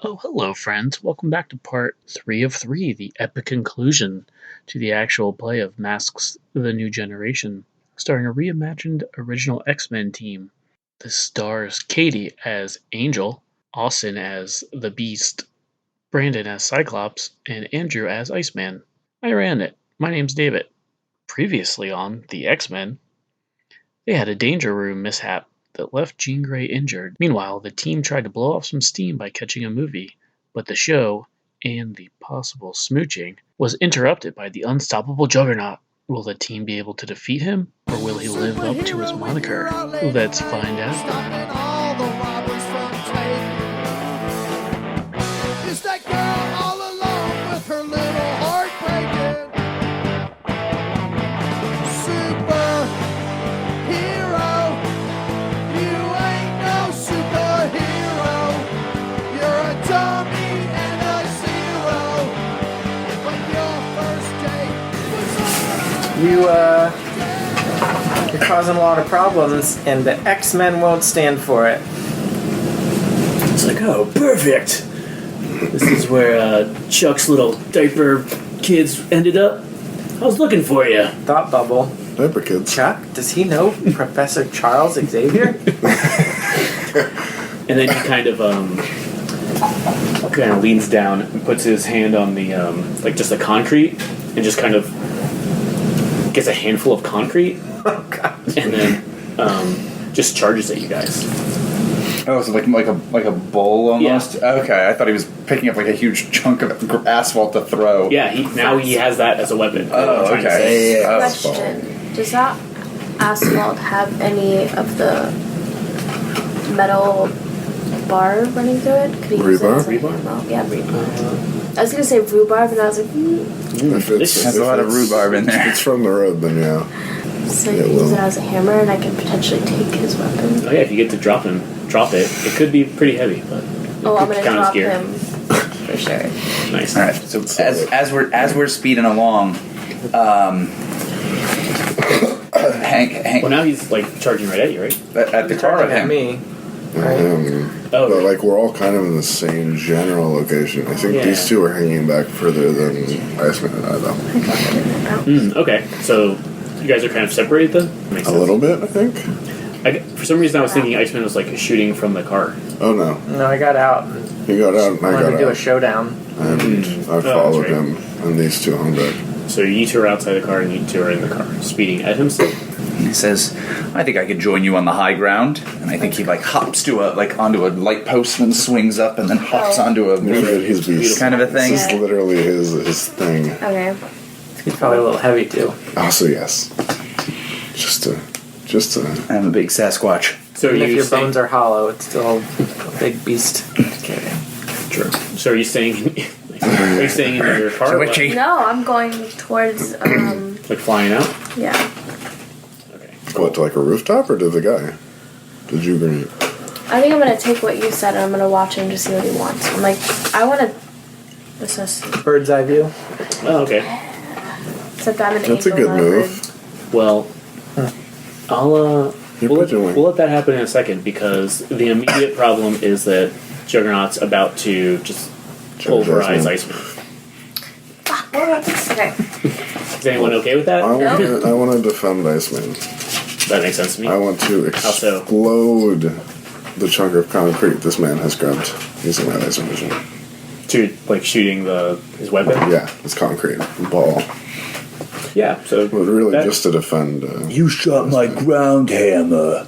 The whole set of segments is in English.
Oh, hello, friends. Welcome back to part 3 of 3, the epic conclusion to the actual play of Masks the New Generation, starring a reimagined original X-Men team. This stars Katie as Angel, Austin as the Beast, Branden as Cyclops, and Andrew as Iceman. I ran it. My name's David. Previously on The X-Men, they had a danger room mishap that left Jean Grey injured. Meanwhile, the team tried to blow off some steam by catching a movie, but the show, and the possible smooching, was interrupted by the unstoppable Juggernaut. Will the team be able to defeat him, or will he live up to his moniker? Let's find out. You're causing a lot of problems, and the X-Men won't stand for it. It's like, oh, perfect! This is where Chuck's little diaper kids ended up. I was looking for you. Thought bubble. Diaper kids. Chuck, does he know Professor Charles Xavier? And then he kind of leans down and puts his hand on the just the concrete and just kind of gets a handful of concrete. Oh god! And then just charges at you guys. Oh, so like a bowl almost. Yeah. Okay, I thought he was picking up like a huge chunk of asphalt to throw. Yeah, he has that as a weapon. Oh, okay. Question: does that asphalt have any of the metal bar running through it? Could he use it as ammo? Yeah, rebar. I was gonna say rhubarb, and I was like, There's a lot of rhubarb in there. If it's from the road, then yeah. So you can use it as a hammer, and I can potentially take his weapon. Oh yeah, if you get to drop it. It could be pretty heavy, but I'm gonna drop him for sure. Nice. All right. So as we're speeding along, Hank. Well, now he's like charging right at you, right? At the car of him. At me. Right. But like we're all kind of in the same general location. I think these two are hanging back further than Iceman and I, though. Okay, so you guys are kind of separated then? Makes sense. A little bit, I think. For some reason, I was thinking Iceman was like shooting from the car. Oh no! No, I got out. He got out, and I got out. Wanted to do a showdown. And I followed him, and these two hung back. So you two are outside the car, and you two are in the car, speeding at him still. He says, "I think I could join you on the high ground." And I think he hops to onto a light post and swings up, and then hops onto a His beast. kind of a thing. This is literally his thing. Okay. He's probably a little heavy too. Also, yes. Just to. I'm a big Sasquatch. So Even if your bones are hollow, it's still a big beast. Just kidding. True. So are you staying? Are you staying in your car? No, I'm going towards. Like flying out? Yeah. Okay. What, to like a rooftop, or to the guy? To Juggernaut? I think I'm gonna take what you said and I'm gonna watch him to see what he wants. I'm like, I wanna assess. Bird's eye view. Oh, okay. Except I'm an That's a angel, good not a move. bird. Well, we'll we'll let that happen in a second, because the immediate problem is that Juggernaut's about to just pulverize Iceman. Okay. Is anyone okay with that? I want to defend Iceman. That makes sense to me. I want to explode the chunk of concrete this man has grabbed using my laser vision. To shooting his weapon? Yeah, it's concrete ball. Yeah, so But really just to defend. You shot my ground hammer.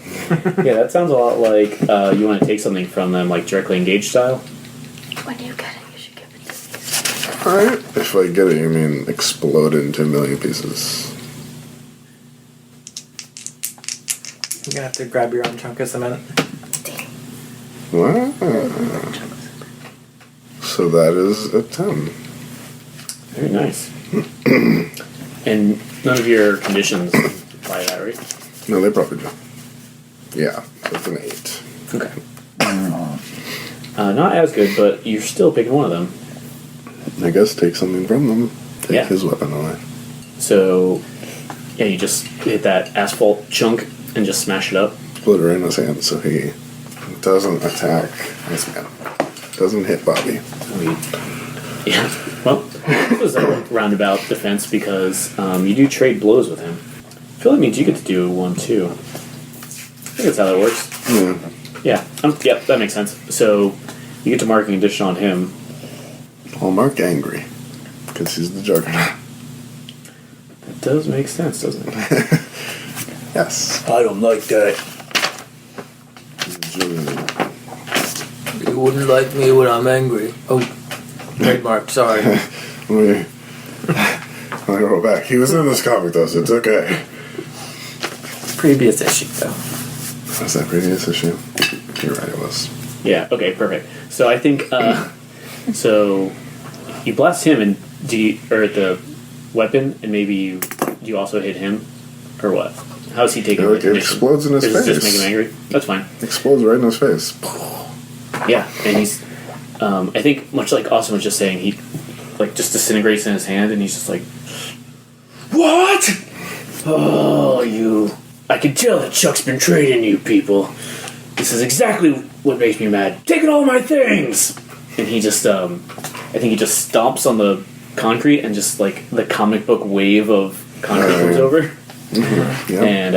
yeah, that sounds a lot like you want to take something from them, like directly engaged style. When you get it, you should give it to me. Alright. If I get it, you mean explode it into a million pieces. You're gonna have to grab your own chunk of cement. Wow. So that is a 10. Very nice. And none of your conditions apply to that, right? No, they probably do. Yeah, so it's an 8. Okay. Not as good, but you're still picking one of them. I guess take something from them. Take his weapon away. So, yeah, you just hit that asphalt chunk and just smash it up. Put it in his hand so he doesn't attack Iceman. Doesn't hit Bobby. I mean, yeah. Well, it was a roundabout defense because you do trade blows with him. I feel that means you get to do one too. I think that's how that works. Yeah. Yep, that makes sense. So you get to mark a condition on him. I'll mark angry because he's the Juggernaut. That does make sense, doesn't it? Yes. I don't like that. He's the Juggernaut. You wouldn't like me when I'm angry. Oh, trademark, sorry. Let me roll back. He was in this comic though, so it's okay. Previous issue, though. Was that previous issue? You're right, it was. Yeah, okay, perfect. So I think, so you blast him and or the weapon, and maybe you also hit him, or what? How's he taking It explodes in his Does it face. just make him angry? That's fine. Explodes right in his face. Yeah, and he's, I think much like Austin was just saying, he like just disintegrates in his hand, and he's just like, "What? Oh, you! I can tell that Chuck's been trading you people. This is exactly what makes me mad. Taking all my things!" And he just, I think he just stomps on the concrete, and just like the comic book wave of concrete comes over. Mm-hmm. Yep. And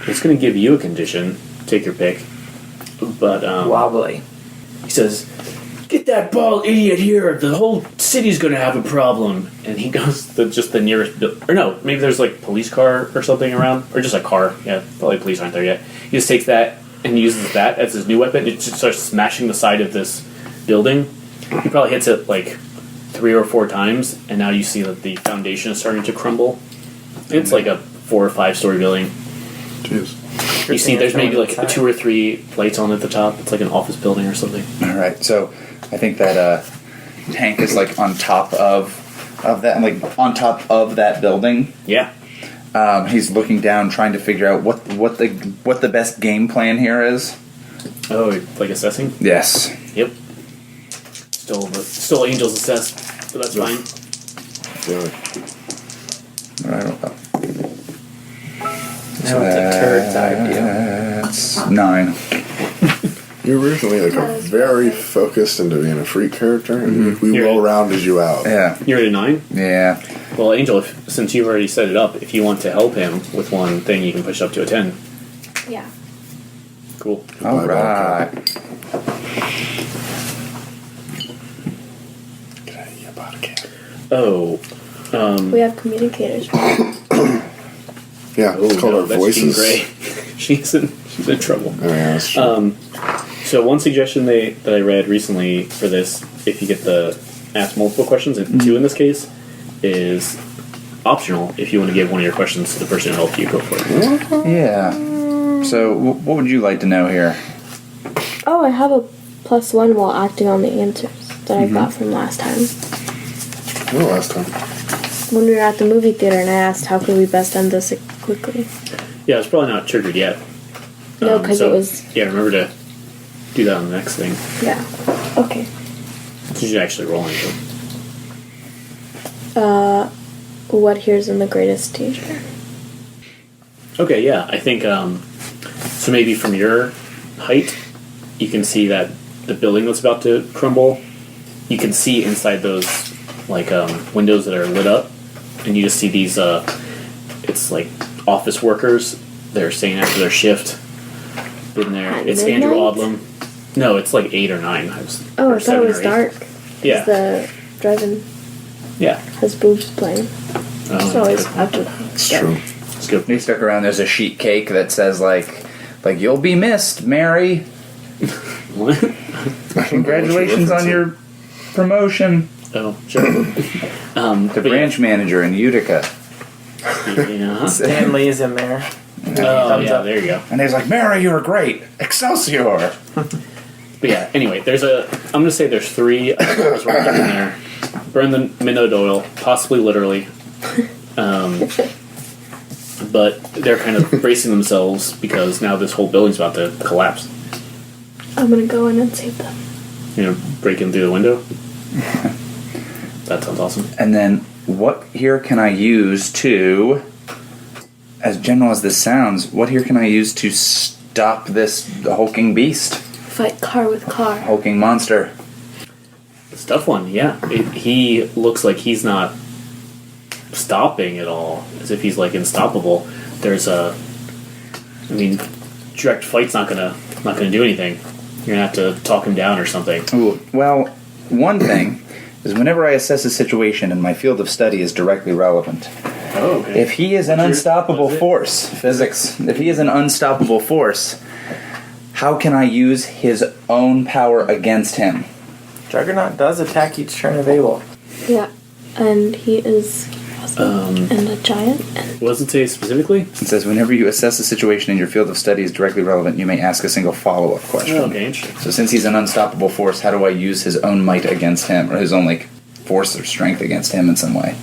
it's going to give you a condition. Take your pick. But Wobbly. he says, "Get that bald idiot here. The whole city's going to have a problem." And he goes to just the nearest... or no, maybe there's like a police car or something around. Or just a car. Yeah, probably police aren't there yet. He just takes that and uses that as his new weapon. It just starts smashing the side of this building. He probably hits it like 3 or 4 times. And now you see that the foundation is starting to crumble. It's like a 4 or 5 story building. Jeez. You see there's maybe like 2 or 3 lights on at the top. It's like an office building or something. All right, so I think that Hank is like on top of that, like on top of that building. Yeah. He's looking down, trying to figure out what the best game plan here is. Oh, like assessing? Yes. Yep. Still Angels assessed, so that's fine. Yeah. I don't know. Now it's a Kurt's idea. That's 9. You're originally like a very focused into being a freak character, and we You're well right. rounded you out. Yeah. You're at a 9? Yeah. Well, Angel, since you've already set it up, if you want to help him with one thing, you can push up to a 10. Yeah. Cool. All right. Get out of here, body cat. Oh. We have communicators. Yeah, it's called our that's Jean voices. Grey. she's in trouble. Oh, yeah, that's true. So one suggestion that I read recently for this, if you get the ask multiple questions, and 2 in this case, is optional. If you want to give one of your questions to the person who helped you, go for it. Yeah. So, what would you like to know here? Oh, I have a +1 while acting on the answers that I got from last time. Well, last time. When we were at the movie theater and I asked how could we best end this quickly. Yeah, it's probably not triggered yet. No, because so, it was... Yeah, remember to do that on the next thing. Yeah. Okay. You should actually roll into it. What here's in the greatest danger? Okay, yeah, I think, so maybe from your height, you can see that the building that's about to crumble, you can see inside those, like, windows that are lit up, and you just see these, it's like office workers. They're staying after their shift. Been there. At It's Andrew midnight? Odlum. No, it's like 8 or 9. I or thought it 7 was or 8. dark. Yeah. The driving Yeah. has boobs playing. It's always good. after It's true. It's good. He stuck around. There's a sheet cake that says like you'll be missed, Mary. What? Congratulations on your promotion Oh, sure. to branch manager in Utica. Yeah. Stan Lee's in there. Oh, yeah, there you go. And he's like, Mary, you were great. Excelsior. But yeah, anyway, I'm going to say there's 3 girls working in there. Branden, Minnow Doyle, possibly literally. But they're kind of bracing themselves because now this whole building's about to collapse. I'm gonna go in and save them. You know, breaking through the window. That sounds awesome. And then what here can I use to, as general as this sounds, what here can I use to stop this hulking beast? fight car with car. Hulking monster. It's a tough one, yeah. He looks like he's not stopping at all, as if he's like unstoppable. Direct fight's not gonna do anything. You're gonna have to talk him down or something. Ooh, well, one thing is whenever I assess a situation and my field of study is directly relevant, Oh, okay. if he is an unstoppable force, physics, if he is an unstoppable force, how can I use his own power against him? Juggernaut does attack each turn of Abel. Yeah, and he is awesome and a giant. What does it say specifically? It says, whenever you assess a situation and your field of study is directly relevant, you may ask a single follow-up question. Oh, okay, interesting. So since he's an unstoppable force, how do I use his own might against him, or his own, like, force or strength against him in some way?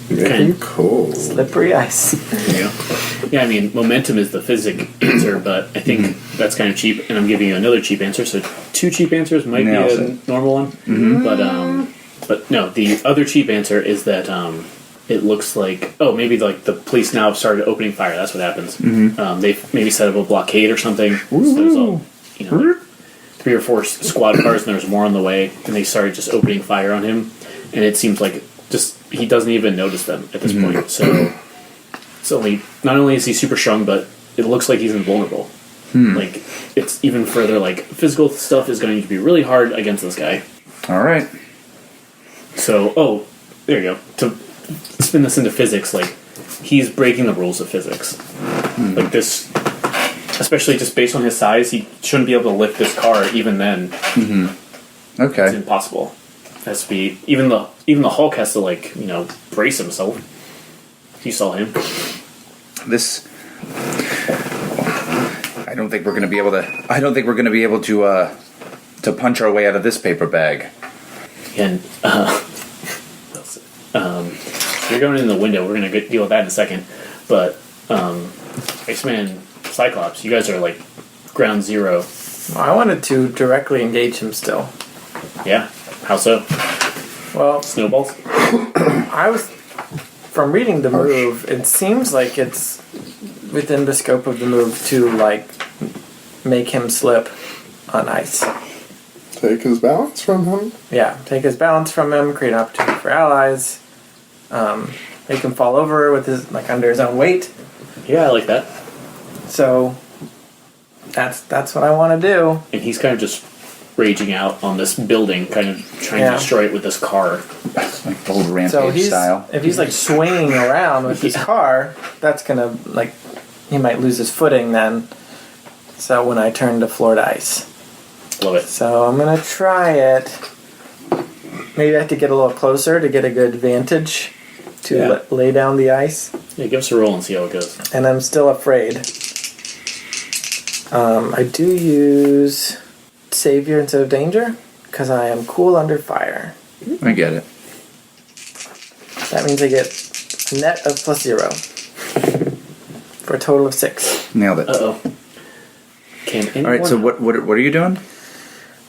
Make him cold. Slippery ice. Yeah, I mean, momentum is the physic answer, but I think that's kind of cheap, and I'm giving you another cheap answer, so 2 cheap answers might Nails be a it. normal one. But no, the other cheap answer is that it looks like, maybe like the police now have started opening fire. That's what happens. They've maybe set up a blockade or something. So there's all, like 3 or 4 squad cars, and there's more on the way, and they started just opening fire on him, and it seems like he doesn't even notice them at this point. So it's not only is he super strong, but it looks like he's invulnerable. Like, it's even further, like, physical stuff is going to be really hard against this guy. All right. So, there you go. To spin this into physics, like, he's breaking the rules of physics. Like, this, especially just based on his size, he shouldn't be able to lift this car even then. Okay. It's impossible. It has to be, even the Hulk has to, like, brace himself. You saw him. This. I don't think we're going to be able to punch our way out of this paper bag. And you're going in the window. We're going to deal with that in a second. But Iceman, Cyclops, you guys are like ground zero. I wanted to directly engage him still. Yeah. How so? Well, Snowballs? From reading the move, it seems like it's within the scope of the move to, like, make him slip on ice. Take his balance from him? Yeah, take his balance from him, create an opportunity for allies, make him fall over with his, like, under his own weight. Yeah, I like that. So that's what I want to do. And he's kind of just raging out on this building, kind of trying to destroy it with this car. Like old rampage So style. if he's like swinging around with his car, that's gonna, like, he might lose his footing then. So when I turn to floor to ice. Love it. So I'm gonna try it. Maybe I have to get a little closer to get a good vantage to lay down the ice. Yeah, give us a roll and see how it goes. And I'm still afraid. I do use Savior instead of Danger because I am cool under fire. I get it. That means I get a net of +0 for a total of 6. Nailed it. Uh-oh. Can anyone... All right, so what are you doing?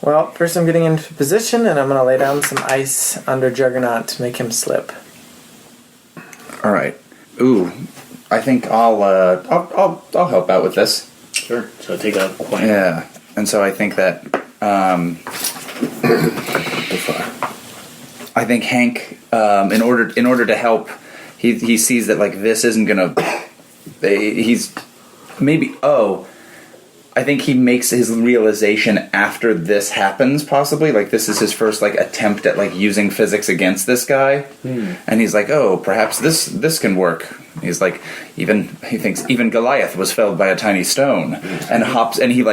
Well, first I'm getting into position, and I'm going to lay down some ice under Juggernaut to make him slip. All right. Ooh, I think I'll help out with this. Sure. So take a point. Yeah, and so I think that I think Hank, in order to help, he sees that, like, this isn't gonna. He's maybe I think he makes his realization after this happens, possibly. Like, this is his first, like, attempt at, like, using physics against this guy. And he's like, perhaps this can work. He's like, he thinks even Goliath was felled by a tiny stone. And he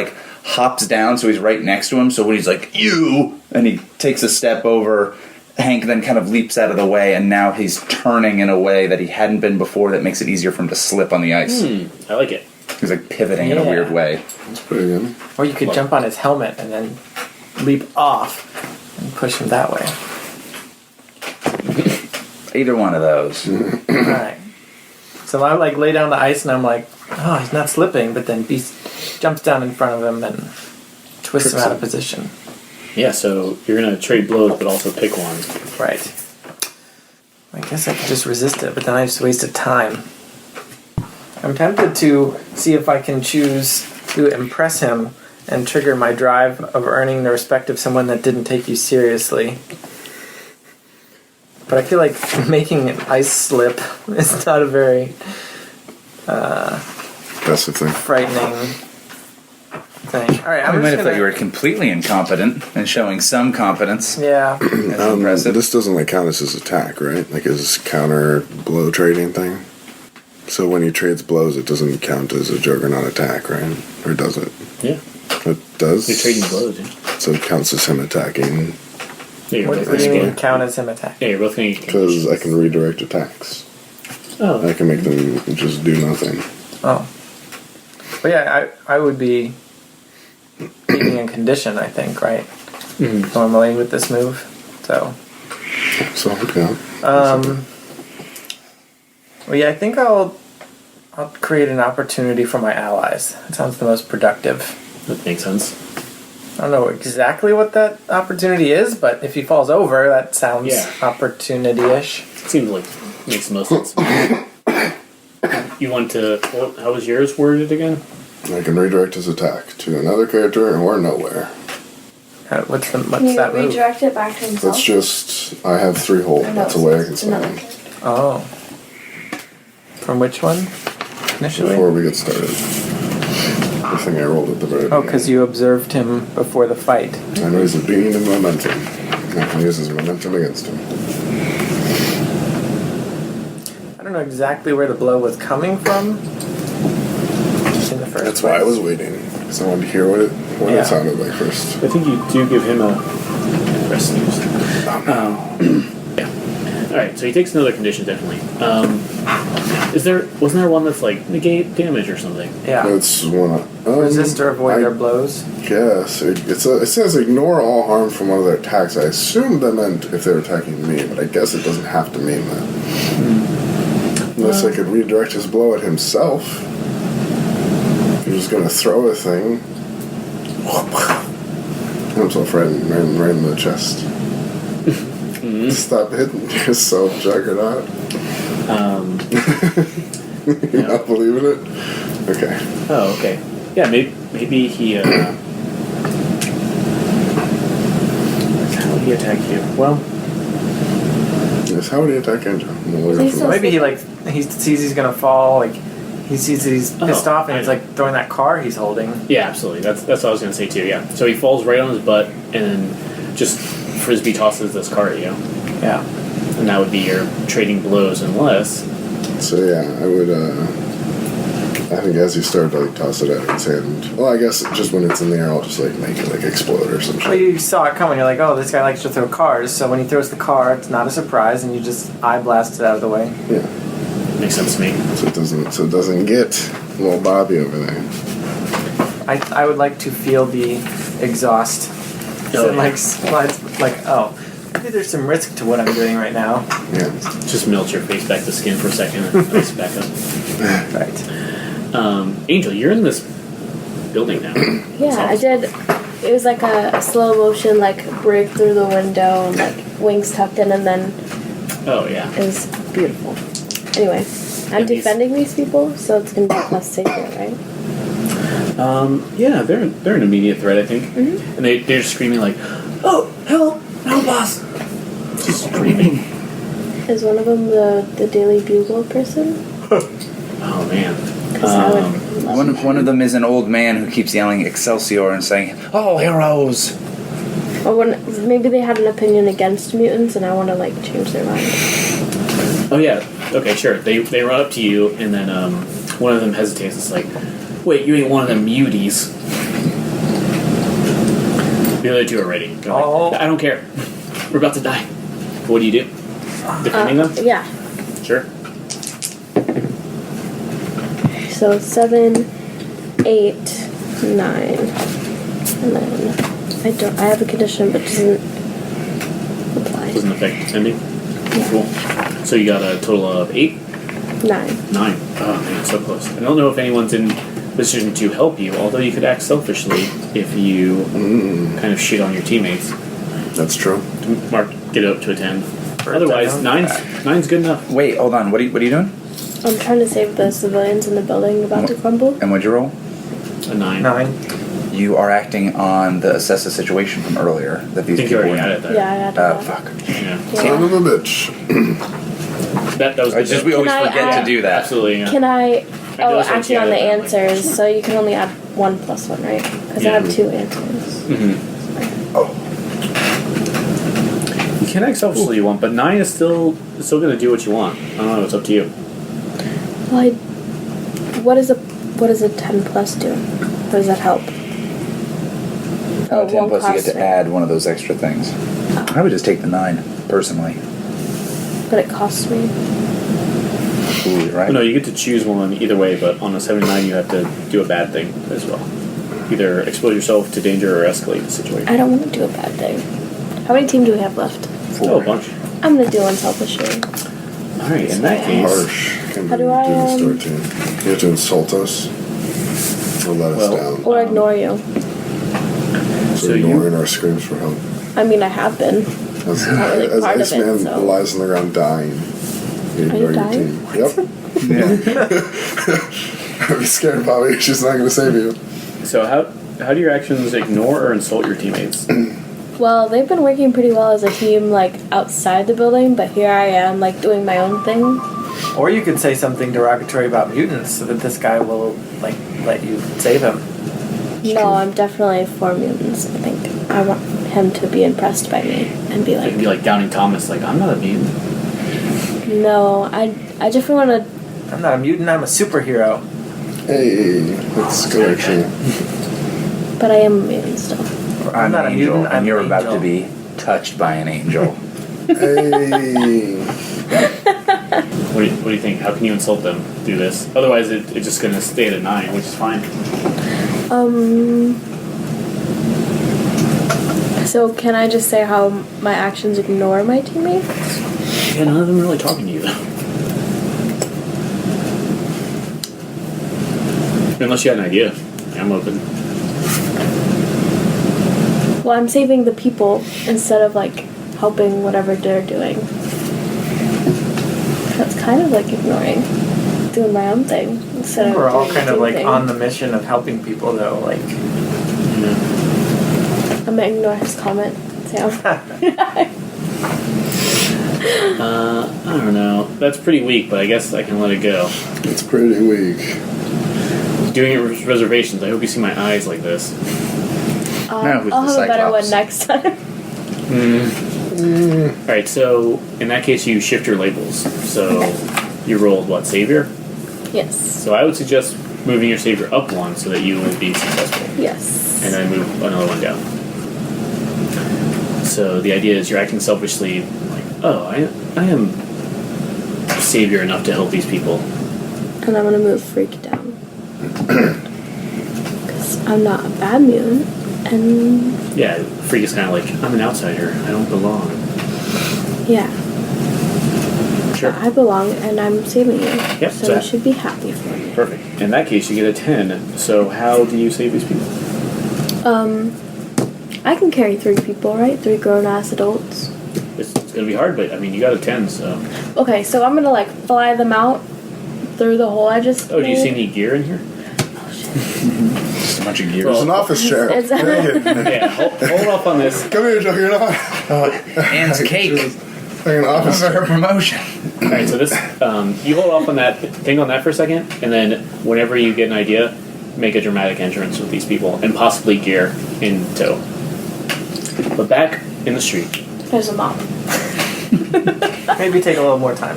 hops down, so he's right next to him. So when he's like, you! And he takes a step over, Hank then kind of leaps out of the way, and now he's turning in a way that he hadn't been before that makes it easier for him to slip on the ice. I like it. He's like pivoting in a weird way. That's pretty good. Or you could jump on his helmet and then leap off and push him that way. Either one of those. Alright. So I, like, lay down the ice and I'm like, oh, he's not slipping, but then Beast jumps down in front of him and twists him out of position. Yeah, so you're going to trade blows, but also pick one. Right. I guess I could just resist it, but then I just wasted time. I'm tempted to see if I can choose to impress him and trigger my drive of earning the respect of someone that didn't take you seriously. But I feel like making an ice slip is not a very Impressive thing. frightening thing. All right, I might have thought you were completely incompetent and showing some competence. Yeah. That's impressive. This doesn't count as his attack, right? Like his counter blow trading thing. So when he trades blows, it doesn't count as a Juggernaut attack, right? Or does it? Yeah. It does. You're trading blows. Yeah. So it counts as him attacking Yeah, you're What both do you gonna- mean count as him attack? Yeah, you're both going to get because I can redirect attacks. Oh. I can make them just do nothing. Oh. But yeah, I would be beating in condition, I think, right? Normally with this move. So. So yeah. Well, yeah, I think I'll create an opportunity for my allies. That sounds the most productive. That makes sense. I don't know exactly what that opportunity is, but if he falls over, that sounds Yeah. opportunity-ish. It seems like makes the most sense. You want to... Well, how was yours worded again? I can redirect his attack to another character or nowhere. What's Can that you move? redirect it back to himself? That's just I have 3 hold. No, That's a way I can it's another spend character. Oh. From which one? Initially? before we get started. The thing I rolled at the very Oh, because you observed him before the fight. I know he's a being of momentum. I can use his momentum against him. I don't know exactly where the blow was coming from. In the first That's why I was waiting. Because I wanted to hear what it Yeah. sounded like first. I think you do give him a rest news. Yeah. All right. So he takes another condition, definitely. Wasn't there one that's like negate damage or something? Yeah. That's one. Resist or avoid I their blows. guess it says ignore all harm from one of their attacks. I assumed that meant if they're attacking me, but I guess it doesn't have to mean that. Unless I could redirect his blow at himself. If you're just gonna throw a thing, hit himself right in the chest. Stop hitting yourself, Juggernaut. You not believing it? Okay. Oh, okay. Yeah, maybe he. How would he attack you? Well, Yes, how would he attack Angel? Maybe he sees he's gonna fall, like he sees that he's pissed off and I he's know. like throwing that car he's holding. yeah, absolutely. That's what I was gonna say too. Yeah. So he falls right on his butt and then just frisbee tosses this car at you, Yeah. and that would be your trading blows, unless. So yeah, I would. I think as you start to toss it at his hand. Well, I guess just when it's in the air, I'll just make it explode or some Well, shit. you saw it coming. You're like, oh, this guy likes to throw cars. So when he throws the car, it's not a surprise, and you just eye blast it out of the way. Yeah. Makes sense to me. So it doesn't get little Bobby over there. I would like to feel the exhaust. Oh, yeah. Maybe there's some risk to what I'm doing right now. Yeah. Just melt your face back to skin for a second and ice back up. Right. Angel, you're in this building now. Yeah, I did. It was like a slow motion, like break through the window and like wings tucked in, and then Oh yeah. it was beautiful. Anyway, I'm And these- defending these people, so it's gonna be less safer, right? Yeah, they're an immediate threat, I think, and they're just screaming like, "Oh, help! Help us!" Just screaming. Is one of them the Daily Bugle person? Oh man. 'Cause I would love One of them is an old man who keeps yelling Excelsior and saying, "All heroes!" Or maybe they had an opinion against mutants, and I want to like change their mind. Oh yeah. Okay, sure. They run up to you, and then one of them hesitates. It's like, "Wait, you ain't one of them muties." The other two are ready. They're like, Oh. I don't care. We're about to die. What do you do? Defending them? Yeah. Sure. So 7, 8, 9, and then I have a condition, but doesn't apply. Doesn't affect defending. Cool. So you got a total of 8? 9. 9. Oh man, so close. I don't know if anyone's in position to help you, although you could act selfishly if you kind of shit on your teammates. That's true. Mark, get it up to a 10. For Otherwise, a 10. nine's good enough. Wait, hold on. What are you doing? I'm trying to save the civilians in the building about to crumble. And what'd you roll? A 9. 9. You are acting on the assess the situation from earlier that I these think you people already were had it there. Yeah, I had Oh, that. fuck. Yeah. Son of a bitch. That was It's just we always Can I forget add- to do that. absolutely. Yeah. Can I? do Oh, this one acting on the together, like- answers, so you can only add 1 plus 1, right? Because Yeah. I have 2 answers. Oh, You can act selfishly you want, but 9 is still going to do what you want. I don't know. It's up to you. Well, what does a 10 plus do? How does that help? Oh, 10 one plus you get cost, to right? add one of those extra things. I would just take the 9, personally. But it costs me. Ooh, right? No, you get to choose one either way, but on a 79 you have to do a bad thing as well. Either expose yourself to danger or escalate the situation. I don't want to do a bad thing. How many teams do we have left? Oh, a bunch. I'm gonna do unselfishly. Alright, in that case... harsh. Can't How do believe I, you do this to our team. You have to insult us. Or let us Well, down. Or ignore you. So so you- ignoring our screams for help. I mean, I have been. As, not really as part of Iceman it, so. lies on the ground dying. You ignore your dying? team. Yep. I'd be scared, Bobby. She's not going to save you. So how do your actions ignore or insult your teammates? Well, they've been working pretty well as a team, like, outside the building, but here I am, like, doing my own thing. Or you could say something derogatory about mutants so that this guy will, like, let you save him. No, I'm definitely for mutants. I think I want him to be impressed by me and be They like, can be like Downey Thomas, like, I'm not a mutant. no, I definitely want to. I'm not a mutant, I'm a superhero. Hey, that's good actually. But I am a mutant still. I'm not a an mutant, angel, I'm and you're an about angel. to be touched by an angel. Hey. What do you think? How can you insult them through this? Otherwise, it's just going to stay at a 9, which is fine. So can I just say how my actions ignore my teammates? Yeah, none of them are really talking to you, though. Unless you had an idea. I'm open. Well, I'm saving the people instead of like helping whatever they're doing. That's kind of like ignoring, doing my own thing instead of. We're all doing kind the of team like thing. on the mission of helping people, though. Like, I'm gonna ignore his comment. Sam. I don't know. That's pretty weak, but I guess I can let it go. It's pretty weak. Doing it with reservations. I hope you see my eyes like this. No, who's I'll the have a better one Cyclops? next time. Alright, so in that case, you shift your labels. So you rolled what, Savior? Yes. So I would suggest moving your Savior up 1 so that you will be successful. Yes. And then move another 1 down. So the idea is you're acting selfishly, like, oh, I am Savior enough to help these people. And I'm gonna move Freak down. Because I'm not a bad mutant. And Yeah, Freak is kind of like, I'm an outsider. I don't belong. yeah. Sure. I belong and I'm saving you. Yep, So so- you should be happy for me. Perfect. In that case, you get a 10. So how do you save these people? I can carry 3 people, right? 3 grown-ass adults. It's going to be hard, but I mean, you got a 10, so... Okay, so I'm gonna like fly them out through the hole I just Oh, do you made. see any gear in here? Just a bunch of gears. There's an office chair. It's- Dang it. Yeah, hold off on this. Come here, Juggernaut. Anne's cake. Like an office For her chair. promotion. Alright, so this, you hold off on that, think on that for a second, and then whenever you get an idea, make a dramatic entrance with these people, and possibly gear in tow. But back in the street. There's a mop. maybe take a little more time.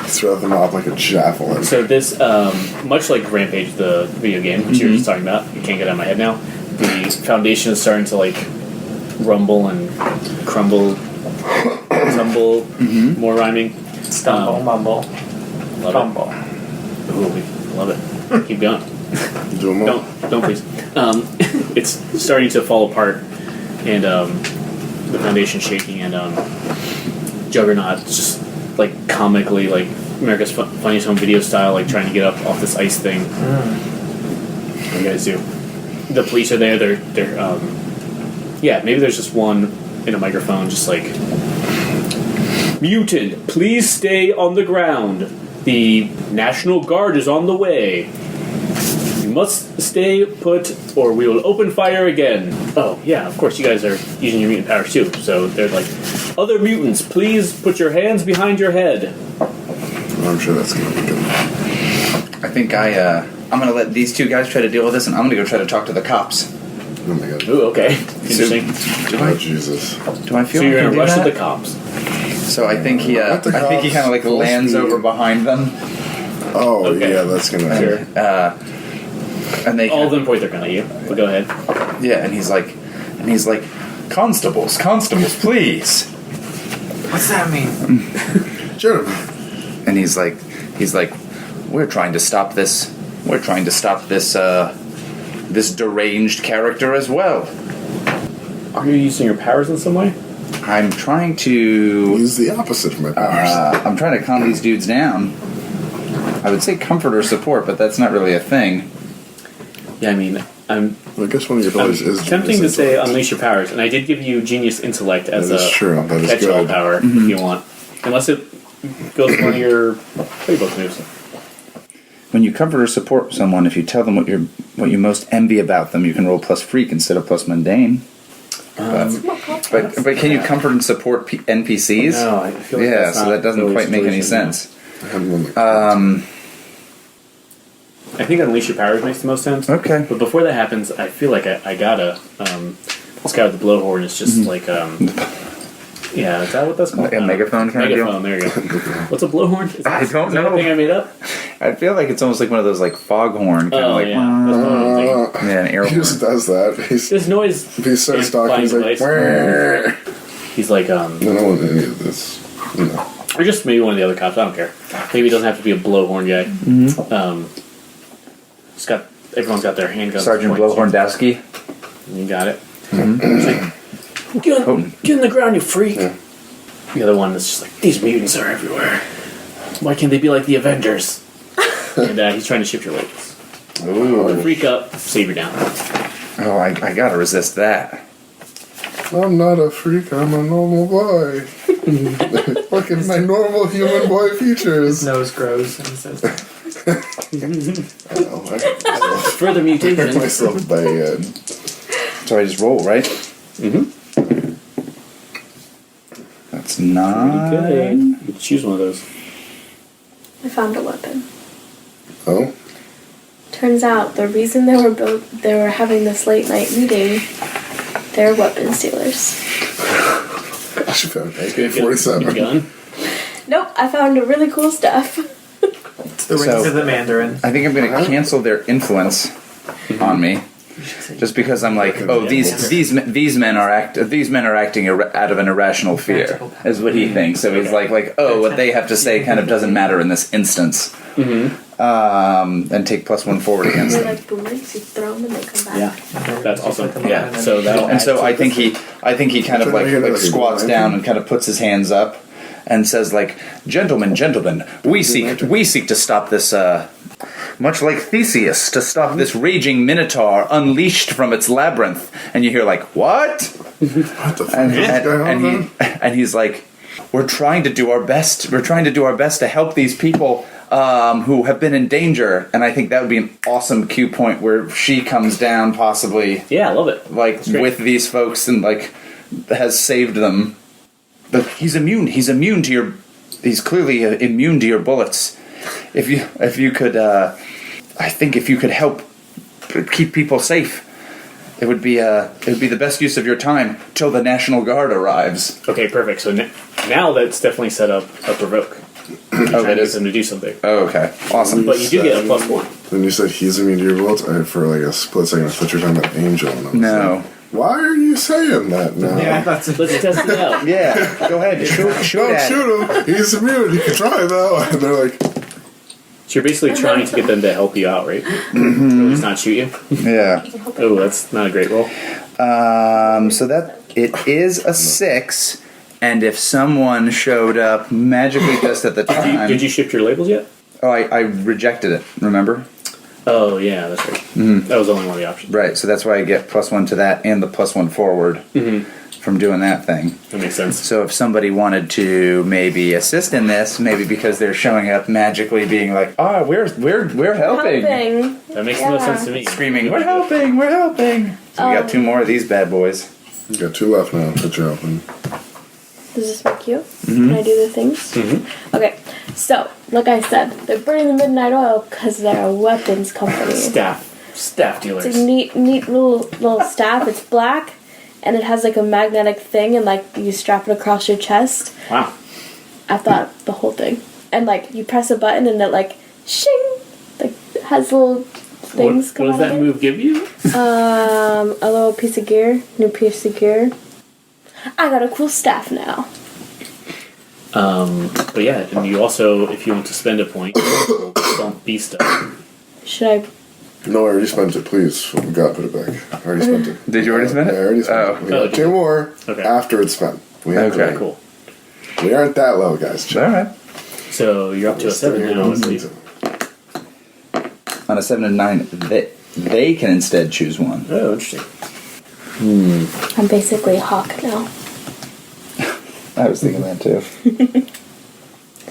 Throw them off like a javelin. So this, much like Rampage, the video game, which you were just talking about, you can't get out of my head now, the foundation is starting to like rumble and crumble, tumble, more rhyming. Stumble, mumble, Love fumble. it. Ooh, we love it. Keep going. Do them all. Don't please. It's starting to fall apart, and the foundation's shaking, and Juggernaut just like comically, like America's Funniest Home Video style, like trying to get up off this ice thing. What do you guys do? The police are there. They're yeah. Maybe there's just one in a microphone, just like, mutant, please stay on the ground. The National Guard is on the way. must stay put or we will open fire again. Oh, yeah, of course you guys are using your mutant powers too. So they're like, other mutants, please put your hands behind your head. I'm sure that's going to be good. I think I'm going to let these two guys try to deal with this, and I'm going to go try to talk to the cops. Oh my god. Ooh, okay. Interesting. Oh, Jesus. Do I feel So you're I going can to do rush that? to the cops. So I think he Let the kind of like cops lands full speed. over behind them, Oh, Okay. yeah, that's going to... Sure. and they All of them point their gun at you. But go ahead. yeah, and he's like, constables, please. What's that mean? Gentlemen. And he's like, we're trying to stop this. We're trying to stop this this deranged character as well. Are you using your powers in some way? I'm trying to. Use the opposite of my powers. I'm trying to calm these dudes down. I would say comfort or support, but that's not really a thing. Yeah, I mean, I'm I guess one of your abilities is... tempting to is say intellect. unleash your powers, and I did give you genius intellect as That is a true. That is catch-all good. power if you want. Unless it goes with one of your playbook moves. When you comfort or support someone, if you tell them what you most envy about them, you can roll plus freak instead of plus mundane. But can you comfort and support NPCs? No, I feel like Yeah, that's so not that doesn't really quite make any situation, sense. I had one that- I think unleash your powers makes the most sense. Okay. But before that happens, I feel like I gotta. This guy with the blowhorn is just like. Yeah, is that what that's called? Like a megaphone kind of deal? Megaphone, there you go. What's a blowhorn? Is I don't is that know. a thing I made up? I feel like it's almost like one of those like foghorn kind of Oh, like yeah. That's what I'm thinking. yeah, an air he just horn. does that. This noise. He starts talking, he's like... amplifying He's like, I don't want any of this. No. or just maybe one of the other cops. I don't care. Maybe it doesn't have to be a blowhorn guy. It's got everyone's got their handguns. Sergeant pointed. Blowhorn Dasky. You got it. It's like, get in the ground, you freak. Yeah. The other one is just like, these mutants are everywhere. Why can't they be like the Avengers? And he's trying to shift your legs. Ooh. Freak up, save your down. Oh, I gotta resist that. I'm not a freak, I'm a normal boy. Look at my normal human boy features. Nose grows and he says, Further I hurt mutation. myself bad. So I just roll, right? Mm-hmm. That's 9. Okay. You can choose one of those. I found a weapon. Oh? Turns out the reason they were having this late night meeting, they're weapon stealers. She found an Good AK-47. gun. Nope, I found really cool stuff. it's the rings So- of the Mandarin. I think I'm gonna cancel their influence on me. Just because I'm like, oh, these men are acting out of an irrational fear, is what he thinks. So he's like, oh, what they have to say kind of doesn't matter in this instance. And take +1 forward against They're them. like boomerangs, you throw them and they come back. Yeah, that's awesome. Yeah, so that'll And so add I to think this. he kind of like squats down and kind of puts his hands up and says like, gentlemen, we seek to stop this. Much like Theseus, to stop this raging minotaur unleashed from its labyrinth. And you hear like, what? What the fuck is going on? And he's like, we're trying to do our best. We're trying to do our best to help these people who have been in danger. And I think that would be an awesome cue point where she comes down, possibly Yeah, I love it. like with these folks and like has saved them. But he's immune. He's clearly immune to your bullets. If you could, I think if you could help keep people safe, it would be the best use of your time till the National Guard arrives. Okay, perfect. So now that's definitely set up a provoke. Oh, Trying that to get is. them to do something. Oh, okay, awesome. But you do get a +1. When you said he's immune to your bullets, for like a split second I thought you were talking about Angel. And I was No. like, why are you saying that now? Yeah, I thought so. Let's test it out. Yeah, go ahead. Shoot Don't at it. shoot him. He's immune. He can try though. And they're like, So you're basically trying to get them to help you out, right? Or at least not shoot you. Yeah. Oh, that's not a great roll. So that it is a 6, and if someone showed up magically just at the time, Did you shift your labels yet? Oh, I rejected it. Remember? Oh, yeah, that's right. Mhm. That was only one of the options. Right, so that's why I get +1 to that and the +1 forward from doing that thing. That makes sense. So if somebody wanted to maybe assist in this, maybe because they're showing up magically being like, we're helping. That makes the most sense to me. Screaming, we're helping. So we got 2 more of these bad boys. You got 2 left now that you're helping. Does this make you? Can I do the things? Mm-hmm. Okay, so, like I said, they're burning the midnight oil because they're a weapons company. Staff dealers. It's a neat little staff. It's black, and it has like a magnetic thing, and like you strap it across your chest. Wow. I thought the whole thing. And like you press a button, and it like shing, like has little things. What does that move give you? A little piece of gear, new piece of gear. I got a cool staff now. But yeah, and you also, if you want to spend a point, don't be stuff. Should I? No, I already spent it, please. We got to put it back. I already spent it. Did you already spend it? I already spent it. We got 2 more after it's spent. We have Okay, cool. We aren't that low, guys. All right. So you're up to a 7 now, I believe. On a 7 and 9, they can instead choose one. Oh, interesting. I'm basically a hawk now. I was thinking that too.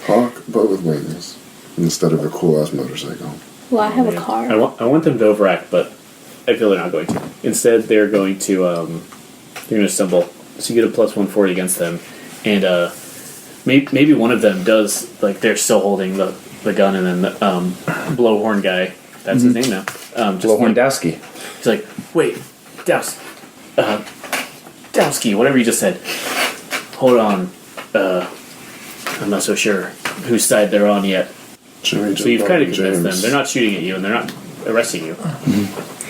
Hawk, but with wings. Instead of a cool-ass motorcycle. Well, I have a car. I want them to overact, but I feel they're not going to. Instead, they're going to stumble. So you get a +1 40 against them, and maybe one of them does, like, they're still holding the gun, and then the blowhorn guy, that's his name now. Blowhorn Dowski. He's like, wait, Dowski, whatever you just said. Hold on. I'm not so sure whose side they're on yet. Jimmy So you've kind of convinced James. them. They're not shooting at you, and they're not arresting you.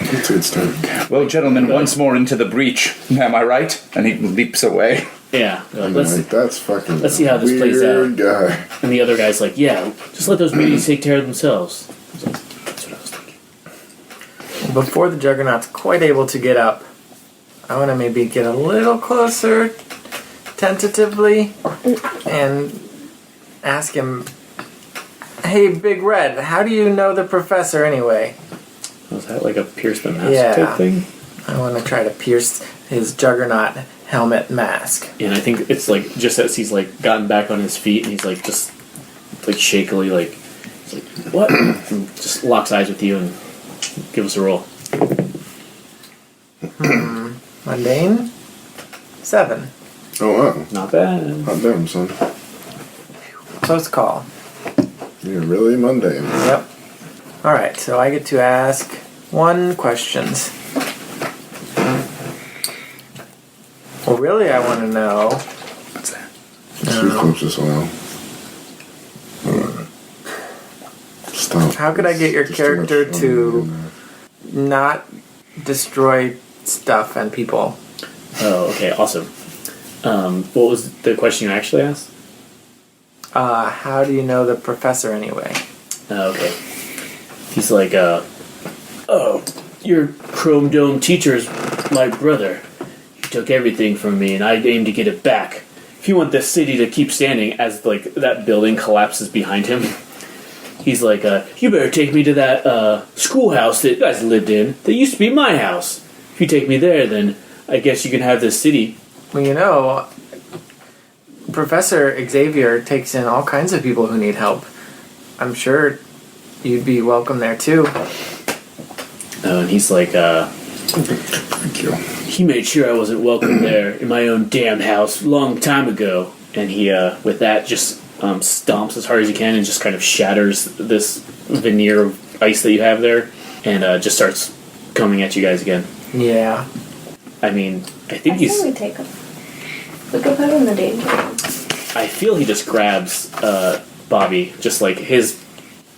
It's its turn. Well, gentlemen, once more into the breach. Am I right? And he leaps away. Yeah. They're I'm like, like, that's fucking let's see how this plays weird guy. And the other guy's like, yeah, just let those meetings take care of themselves. I was like, that's what I was thinking. Before the Juggernaut's quite able to get up, I want to maybe get a little closer, tentatively, and ask him, hey, Big Red, how do you know the professor anyway? Was that like a pierce the mask type thing? I want to try to pierce his Juggernaut helmet mask. And I think it's like, just as he's like gotten back on his feet, and he's like just like shakily like, he's like, what? And just locks eyes with you and give us a roll. Mundane? 7. Oh, wow. Not bad. Hot damn, son. Close call. You're really mundane. Yep. Alright, so I get to ask 1 questions. Well, really, I want to know... What's that? Cyclops as well. Alright. Stop. How could I get your Just character too much to fun. not destroy stuff and people? Oh, okay, awesome. What was the question you actually asked? How do you know the professor anyway? Okay. He's like, oh, your Chrome Dome teacher's my brother. He took everything from me, and I aim to get it back. If you want this city to keep standing, as like that building collapses behind him, he's like, you better take me to that schoolhouse that you guys lived in. That used to be my house. If you take me there, then I guess you can have this city. Well, you know, Professor Xavier takes in all kinds of people who need help. I'm sure you'd be welcome there too. And he's like, Thank you. he made sure I wasn't welcome there in my own damn house long time ago. And he, with that, just stomps as hard as he can and just kind of shatters this veneer of ice that you have there, and just starts coming at you guys again. Yeah. I mean, I think I think we take him. We could put him in the danger room. I feel he just grabs Bobby, just like his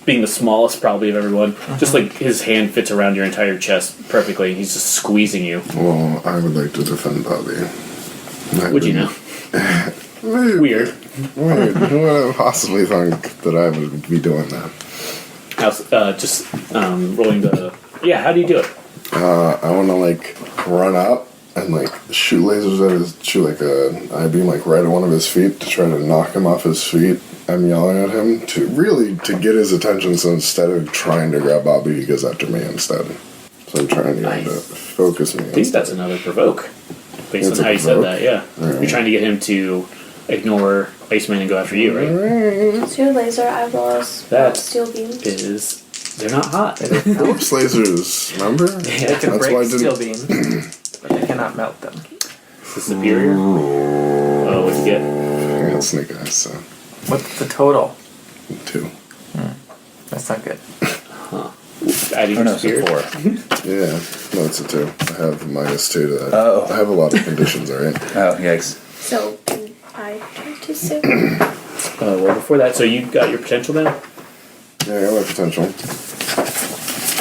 being the smallest probably of everyone. Just like his hand fits around your entire chest perfectly. He's just squeezing you. Well, I would like to defend Bobby. Would you know? Weird. Weird. Who would have possibly thunk that I would be doing that? Just rolling the... Yeah, how do you do it? I want to, like, run up and like shoot lasers at shoot like an I-beam like right at one of his feet to try to knock him off his feet. I'm yelling at him to get his attention, so instead of trying to grab Bobby, he goes after me instead. So I'm trying to get him to focus me. I think that's another provoke. Based on how you said that, yeah. Right. You're trying to get him to ignore Iceman and go after you, right? It's your laser eyeballs. That steel beams. They're not hot. Phillips lasers, remember? Yeah, they can break steel beams, but they cannot melt them. Is this superior? Oh, what'd you get? I got snake eyes, so. What's the total? 2. That's not good. Huh. Adding no, it's a 4. Yeah, no, it's a 2. I have -2 to that. Oh. I have a lot of conditions, alright? Oh, yikes. So, can I try to save? Well, before that, so you got your potential then? Yeah, I got my potential.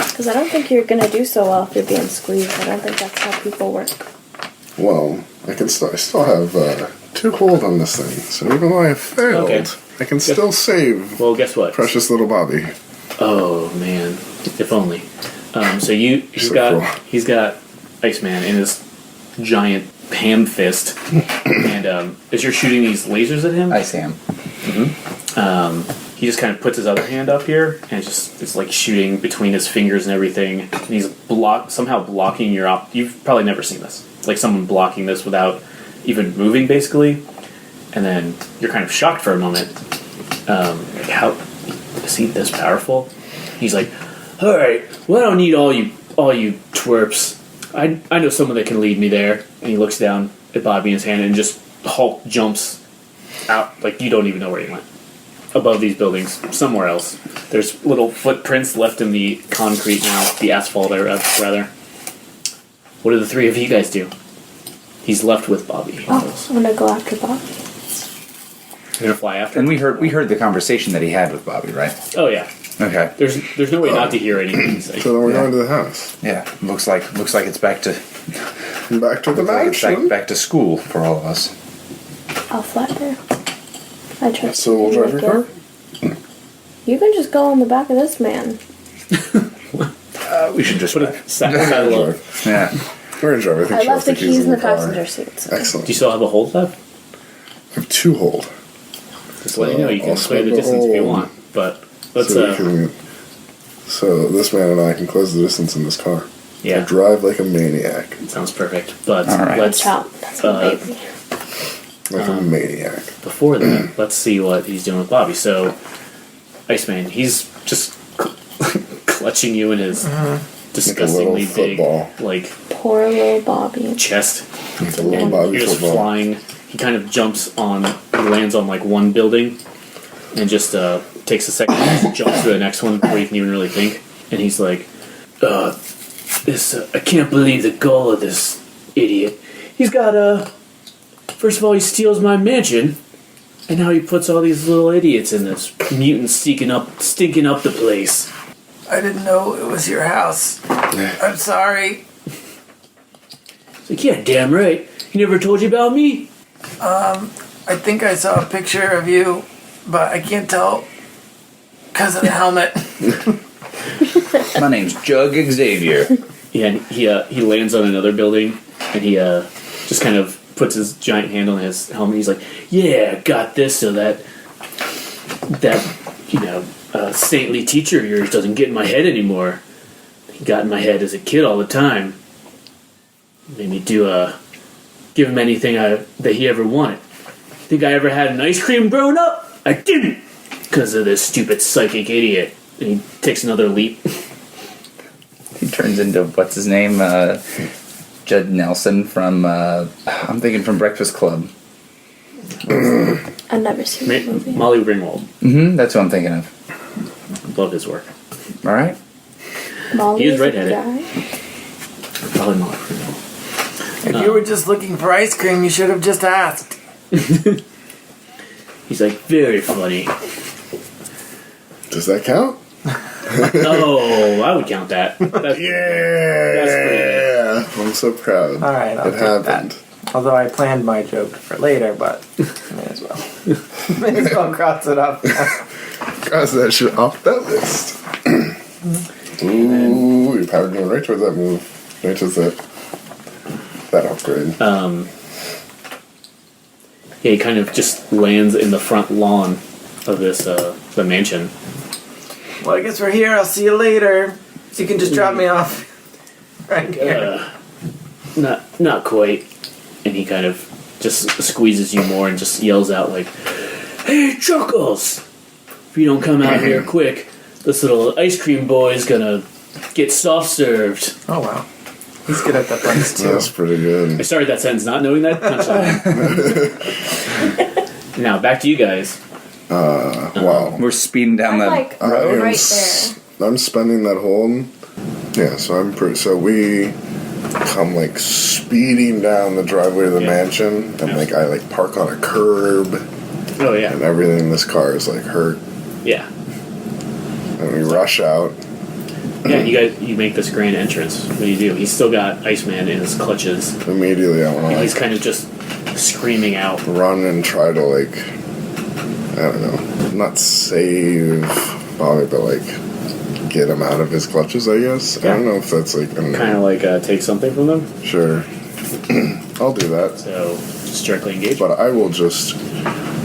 Because I don't think you're going to do so well if you're being squeezed. I don't think that's how people work. Well, I still have 2 hold on this thing, so even though I have failed, Okay. I can still save Well, guess what? precious little Bobby. Oh man, if only. So he's got Iceman in his giant ham fist, and as you're shooting these lasers at him, I see him. he just kind of puts his other hand up here, and it's like shooting between his fingers and everything. And he's somehow blocking your You've probably never seen this, like someone blocking this without even moving, basically. And then you're kind of shocked for a moment. Like, how is he this powerful? He's like, all right, well, I don't need all you twerps. I know someone that can lead me there. And he looks down at Bobby in his hand and just Hulk jumps out, like you don't even know where he went. Above these buildings, somewhere else. There's little footprints left in the concrete now, the asphalt, rather. What do the 3 of you guys do? He's left with Bobby. Oh, I'm going to go after Bobby. You're gonna fly after And him? we heard the conversation that he had with Bobby, right? Oh yeah. Okay. There's no way not to hear anything. So then we're going to the house. Yeah. Looks like it's back to Back to the mansion. back to school for all of us. I'll fly there. I trust So we'll you. drive your car? You can just go on the back of this man. We should just Put a saddle up. Yeah. We're going to drive. I think I she left left the keys in the car. passenger seat. So. Excellent. Do you still have a hold left? I have 2 hold. Just let you know you can I'll play the spend the distance if you hold. want. But let's So this man and I can close the distance in this car. yeah. I drive like a maniac. Sounds perfect. But All right. let's Watch out. That's my baby. Like a maniac. before that, let's see what he's doing with Bobby. So Iceman, he's just clutching you in his disgustingly Like a little big football. like Poor little Bobby. chest. It's a little And Bobby you're just football. flying. He kind of lands on like one building, and just takes a second to jump to the next one before you can even really think. And he's like, I can't believe the gall of this idiot. He's got first of all, he steals my mansion, and now he puts all these little idiots in this mutants stinking up the place. I didn't know it was your house. I'm sorry. He's like, yeah, damn right. He never told you about me. I think I saw a picture of you, but I can't tell because of the helmet. My name's Jug Xavier. Yeah, and he lands on another building, and he just kind of puts his giant hand on his helmet. He's like, "Yeah, got this so that saintly teacher of yours doesn't get in my head anymore. He got in my head as a kid all the time. Made me give him anything that he ever wanted. Think I ever had an ice cream growing up? I didn't, because of this stupid psychic idiot." And he takes another leap. He turns into what's his name? Judd Nelson from I'm thinking from Breakfast Club. I've never seen that movie. Molly Ringwald. Mm-hmm. That's what I'm thinking of. Love his work. All right. Molly He is a redheaded. guy? Probably Molly Ringwald. If you were just looking for ice cream, you should have just asked. He's like, very funny. Does that count? Oh, I would count that. That's Yeah! I'm so proud. All right, I'll it take happened. that. Although I planned my joke for later, but may as well. May as well cross it up. Cross that shit off that list. Ooh, your power going right towards that move. Right towards that That upgrade. He kind of just lands in the front lawn of this the mansion. Well, I guess we're here. I'll see you later. So you can just drop me off right here. Not quite. And he kind of just squeezes you more and just yells out like, "Hey, Chuckles! If you don't come out here quick, this little ice cream boy is gonna get soft served." Oh, wow. He's good at that place, too. That's pretty I good. started that sentence not knowing that punchline. Now back to you guys. Wow. We're speeding down I'm the like I am right there. I'm spending that hold. Yeah, so we come like speeding down the driveway to the mansion, and like I like park on a curb, Oh yeah. and everything in this car is like hurt, Yeah. and we rush out. Yeah, you make this grand entrance. What do you do? He's still got Iceman in his clutches. Immediately, I want to And he's like kind of just screaming out. run and try to like, I don't know, not save Bobby, but like get him out of his clutches, I guess. I don't know if that's like, I don't know. Kind of like take something from them. Sure. I'll do that. So just directly engage. But I will just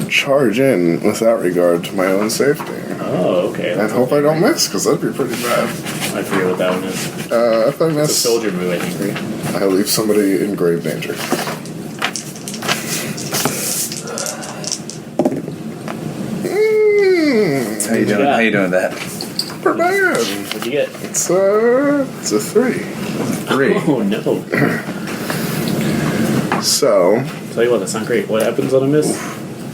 charge in without regard to my own safety. Oh, okay. I hope I don't miss, because that'd be pretty bad. I forget what that one is. If I It's a miss, soldier move, I think, right? I leave somebody in grave danger. How you doing? Yeah. How you doing with that? Pretty bad. What'd you get? It's a 3. 3. Oh, no. So, Tell you what, that's not great. What happens on a miss?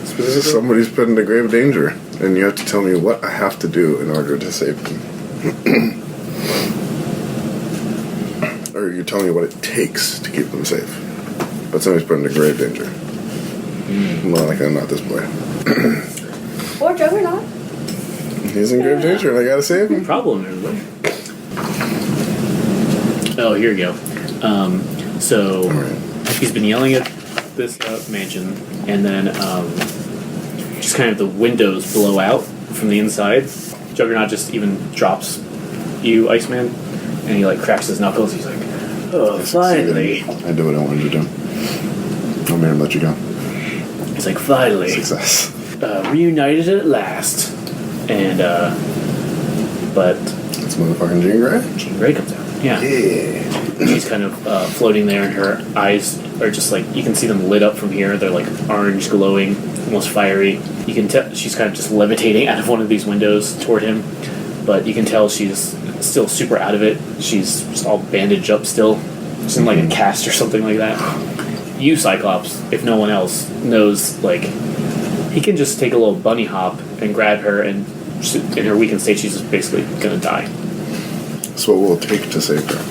Specifically? somebody's put into grave danger, and you have to tell me what I have to do in order to save them. Or you tell me what it takes to keep them safe. But somebody's put into grave danger. Not this boy. Or Juggernaut. He's in grave danger, and I gotta save him. Problem, everybody. Oh, here we go. So he's been yelling at this mansion, and then just kind of the windows blow out from the inside. Juggernaut just even drops you, Iceman, and he like cracks his knuckles. He's like, "Oh, finally!" I did what I wanted to do. I made him let you go. He's like, "Finally, Success. reunited at last." And but It's motherfucking Jean Grey. Jean Grey comes out. Yeah. She's kind of floating there, and her eyes are just like, you can see them lit up from here. They're like orange, glowing, almost fiery. You can tell she's kind of just levitating out of one of these windows toward him, but you can tell she's still super out of it. She's just all bandaged up still. She's in like a cast or something like that. You, Cyclops, if no one else, knows like he can just take a little bunny hop and grab her, and in her weakened state, she's just basically gonna die. So what will it take to save her?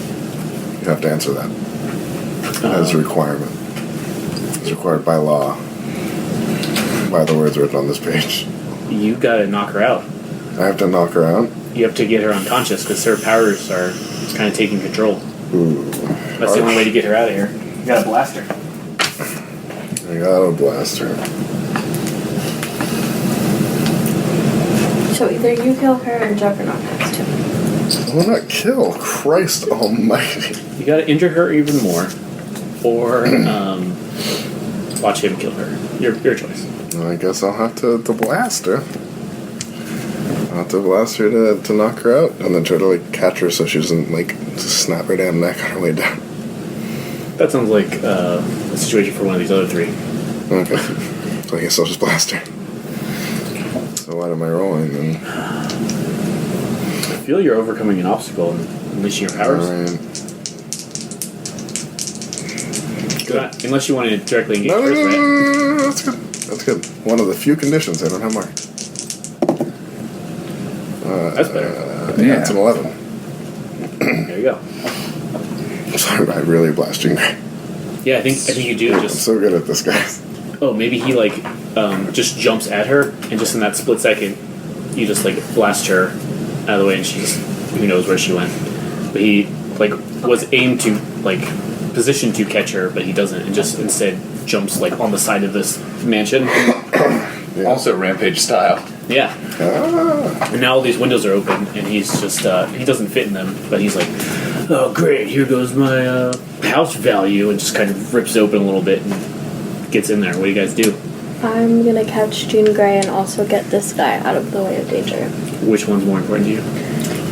You have to answer that. That is a requirement. It's required by law. By the words written on this page. You gotta knock her out. I have to knock her out? You have to get her unconscious because her powers are kind of taking control. Ooh. That's the only way to get her out of here. You gotta blast her. I gotta blast her. So either you kill her and Juggernaut has to. Will not kill. Christ almighty. You gotta injure her even more, or watch him kill her. Your choice. Well, I guess I'll have to blast her. I'll have to blast her to knock her out, and then try to like catch her so she doesn't like snap her damn neck on her way down. That sounds like a situation for one of these other three. Okay. So I guess I'll just blast her. So what am I rolling then? I feel you're overcoming an obstacle and unleashing your powers. Alright. Unless you want to directly engage No, first, right? that's good. That's good. One of the few conditions I don't have marked. That's better. Yeah, it's an 11. There you go. Sorry, I really blasting. I'm Yeah, I think you do just. so good at this, guys. Oh, maybe he like just jumps at her, and just in that split second, you just like blast her out of the way, and she just who knows where she went. But he like was aimed to like positioned to catch her, but he doesn't, and just instead jumps like on the side of this mansion. Yeah. Also Rampage style. Yeah. Ah. And now all these windows are open, and he's just he doesn't fit in them, but he's like, oh great, here goes my house value, and just kind of rips it open a little bit and gets in there. What do you guys do? I'm gonna catch Jean Grey and also get this guy out of the way of danger. Which one's more important to you?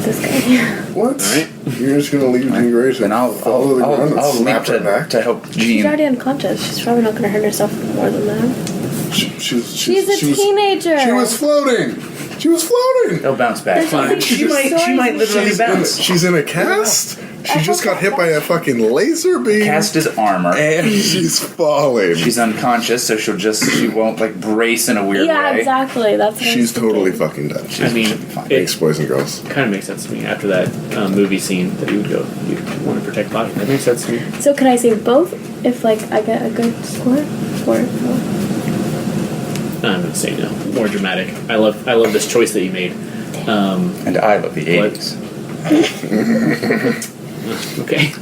This guy. What? Alright. You're just gonna leave Jean Grey to Then I'll follow the ground and I'll snap leap her neck? to help She's Jean. already unconscious. She's probably not gonna hurt herself more than that. She's a teenager. She was floating. She was floating. They'll bounce back. There's nothing She to might destroy. literally bounce. She's in a cast. She just got hit by a fucking laser beam. Cast his armor. And she's falling. She's unconscious, so she won't like brace in a weird Yeah, way. exactly. That's what I She's was thinking. totally fucking dead. I mean, Thanks, it boys and girls. kind of makes sense to me after that movie scene that you'd want to protect Bobby. That makes sense to me. So can I save both if like I get a good score? Or no? I'm gonna say no. More dramatic. I love this choice that you made. And I love the What? 80s. Okay.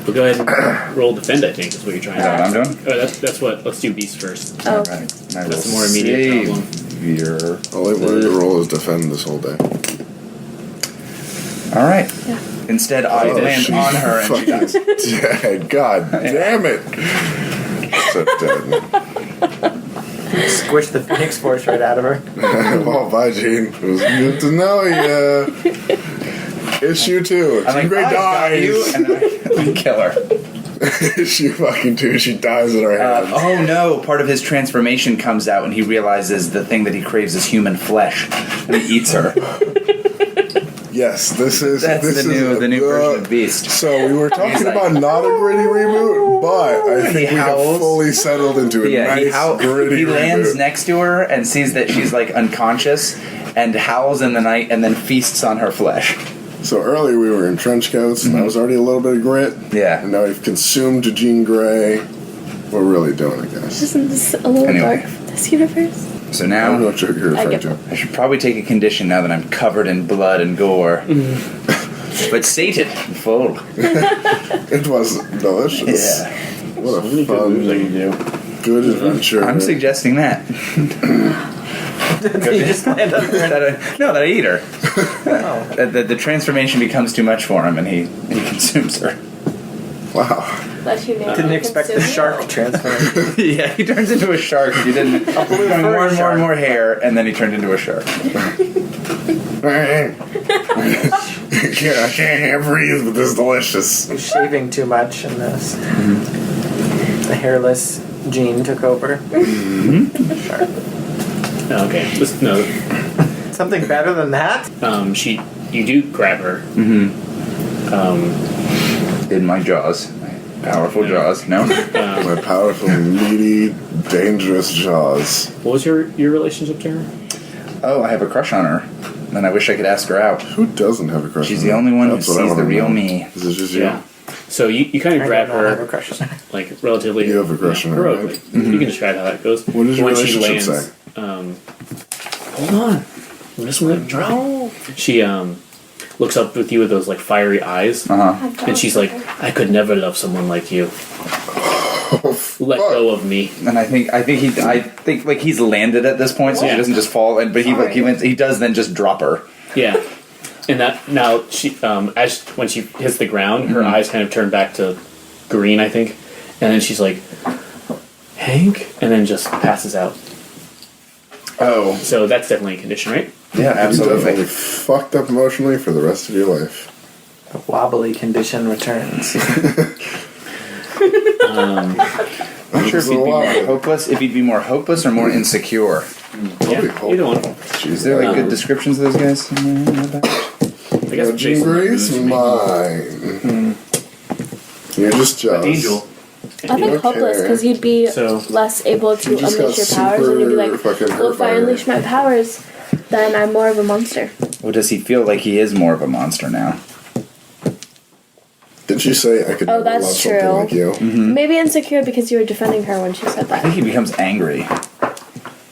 We'll go ahead and roll defend. I think is what you're trying Is that what to. I'm doing? Oh, that's what. Let's do beast first. Oh. Alright. I That's will the more immediate problem. save All I wanted to roll is defend this whole day. Alright. Yeah. Instead, I land she's on her and she fucking dies. dead. God damn it. So dead. Squish the Phoenix Force right out of her. Well, bye, Gene. It was good to know you. It's you too. I'm Jean like, Grey I got you, dies. and then I kill her. She fucking too. She dies in our hands. Oh no! Part of his transformation comes out, and he realizes the thing that he craves is human flesh, and he eats her. Yes, this is That's this the is new version of Beast. So we were talking He's like, about not a gritty reboot, but I think He we have howls. fully settled into a Yeah, nice gritty he lands reboot. next to her and sees that she's like unconscious, and howls in the night, and then feasts on her flesh. So earlier we were in trench coats, and that was already a little bit of grit. Yeah. And now we've consumed Jean Grey. We're really doing it, guys. Isn't this a little Anyway. dark for this universe? So I don't now know what you're I referring get to. I should probably take a condition now that I'm covered in blood and gore, but sated and full. It was delicious. Yeah. What a fun, good adventure. I'm suggesting that. You just land on her. that I eat her. That the transformation becomes too much for him, and he consumes her. Wow. Let you know. Didn't expect the shark transfer. Yeah, he turns into a shark. He didn't. blue More and fur more and shark. more hair, and then he turned into a shark. I can't breathe, but this is delicious. He's shaving too much in this. The hairless Jean took over. Shark. Okay. No. Something better than that? You do grab her. In my jaws, my powerful jaws. No. My powerful, meaty, dangerous jaws. What was your relationship to her? Oh, I have a crush on her, and I wish I could ask her out. Who doesn't have a crush? She's on the her? only one who That's what I sees the wanna real know. me. Is it just you? Yeah. So you kind of grab I have a her crush on her. like relatively. You have a crush on her, heroically. right? You can describe how that goes. What does your Once she relationship lands, say? hold on. I'm just gonna drop. She looks up with you with those like fiery eyes, and she's like, "I could never love someone like you. Let go of me." And I think like he's landed at this point, so Yeah. he doesn't just fall. And but he does then just drop her. Yeah. And that now she as when she hits the ground, her eyes kind of turn back to green, I think, and then she's like, "Hank," and then just passes out. Oh, So that's definitely a condition, right? yeah, You're definitely absolutely. fucked up emotionally for the rest of your life. The wobbly condition returns. I'm sure If he'd be more hopeless, if he'd be more hopeless or more insecure. Yeah, either one. Is there like good descriptions of those guys? I guess Jean Jason Grey's moves me. mine. You're just jealous. Angel. I think Okay. hopeless because you'd be So- less able to You just unleash your got powers, and you'd be like, super fucking "Well, if I hurt by unleash my powers, then I'm more of a monster." Well, does he feel like he is more of a monster now? Did she say I could Oh, never that's love something true. like you? Maybe insecure because you were defending her when she said I think that. he becomes angry,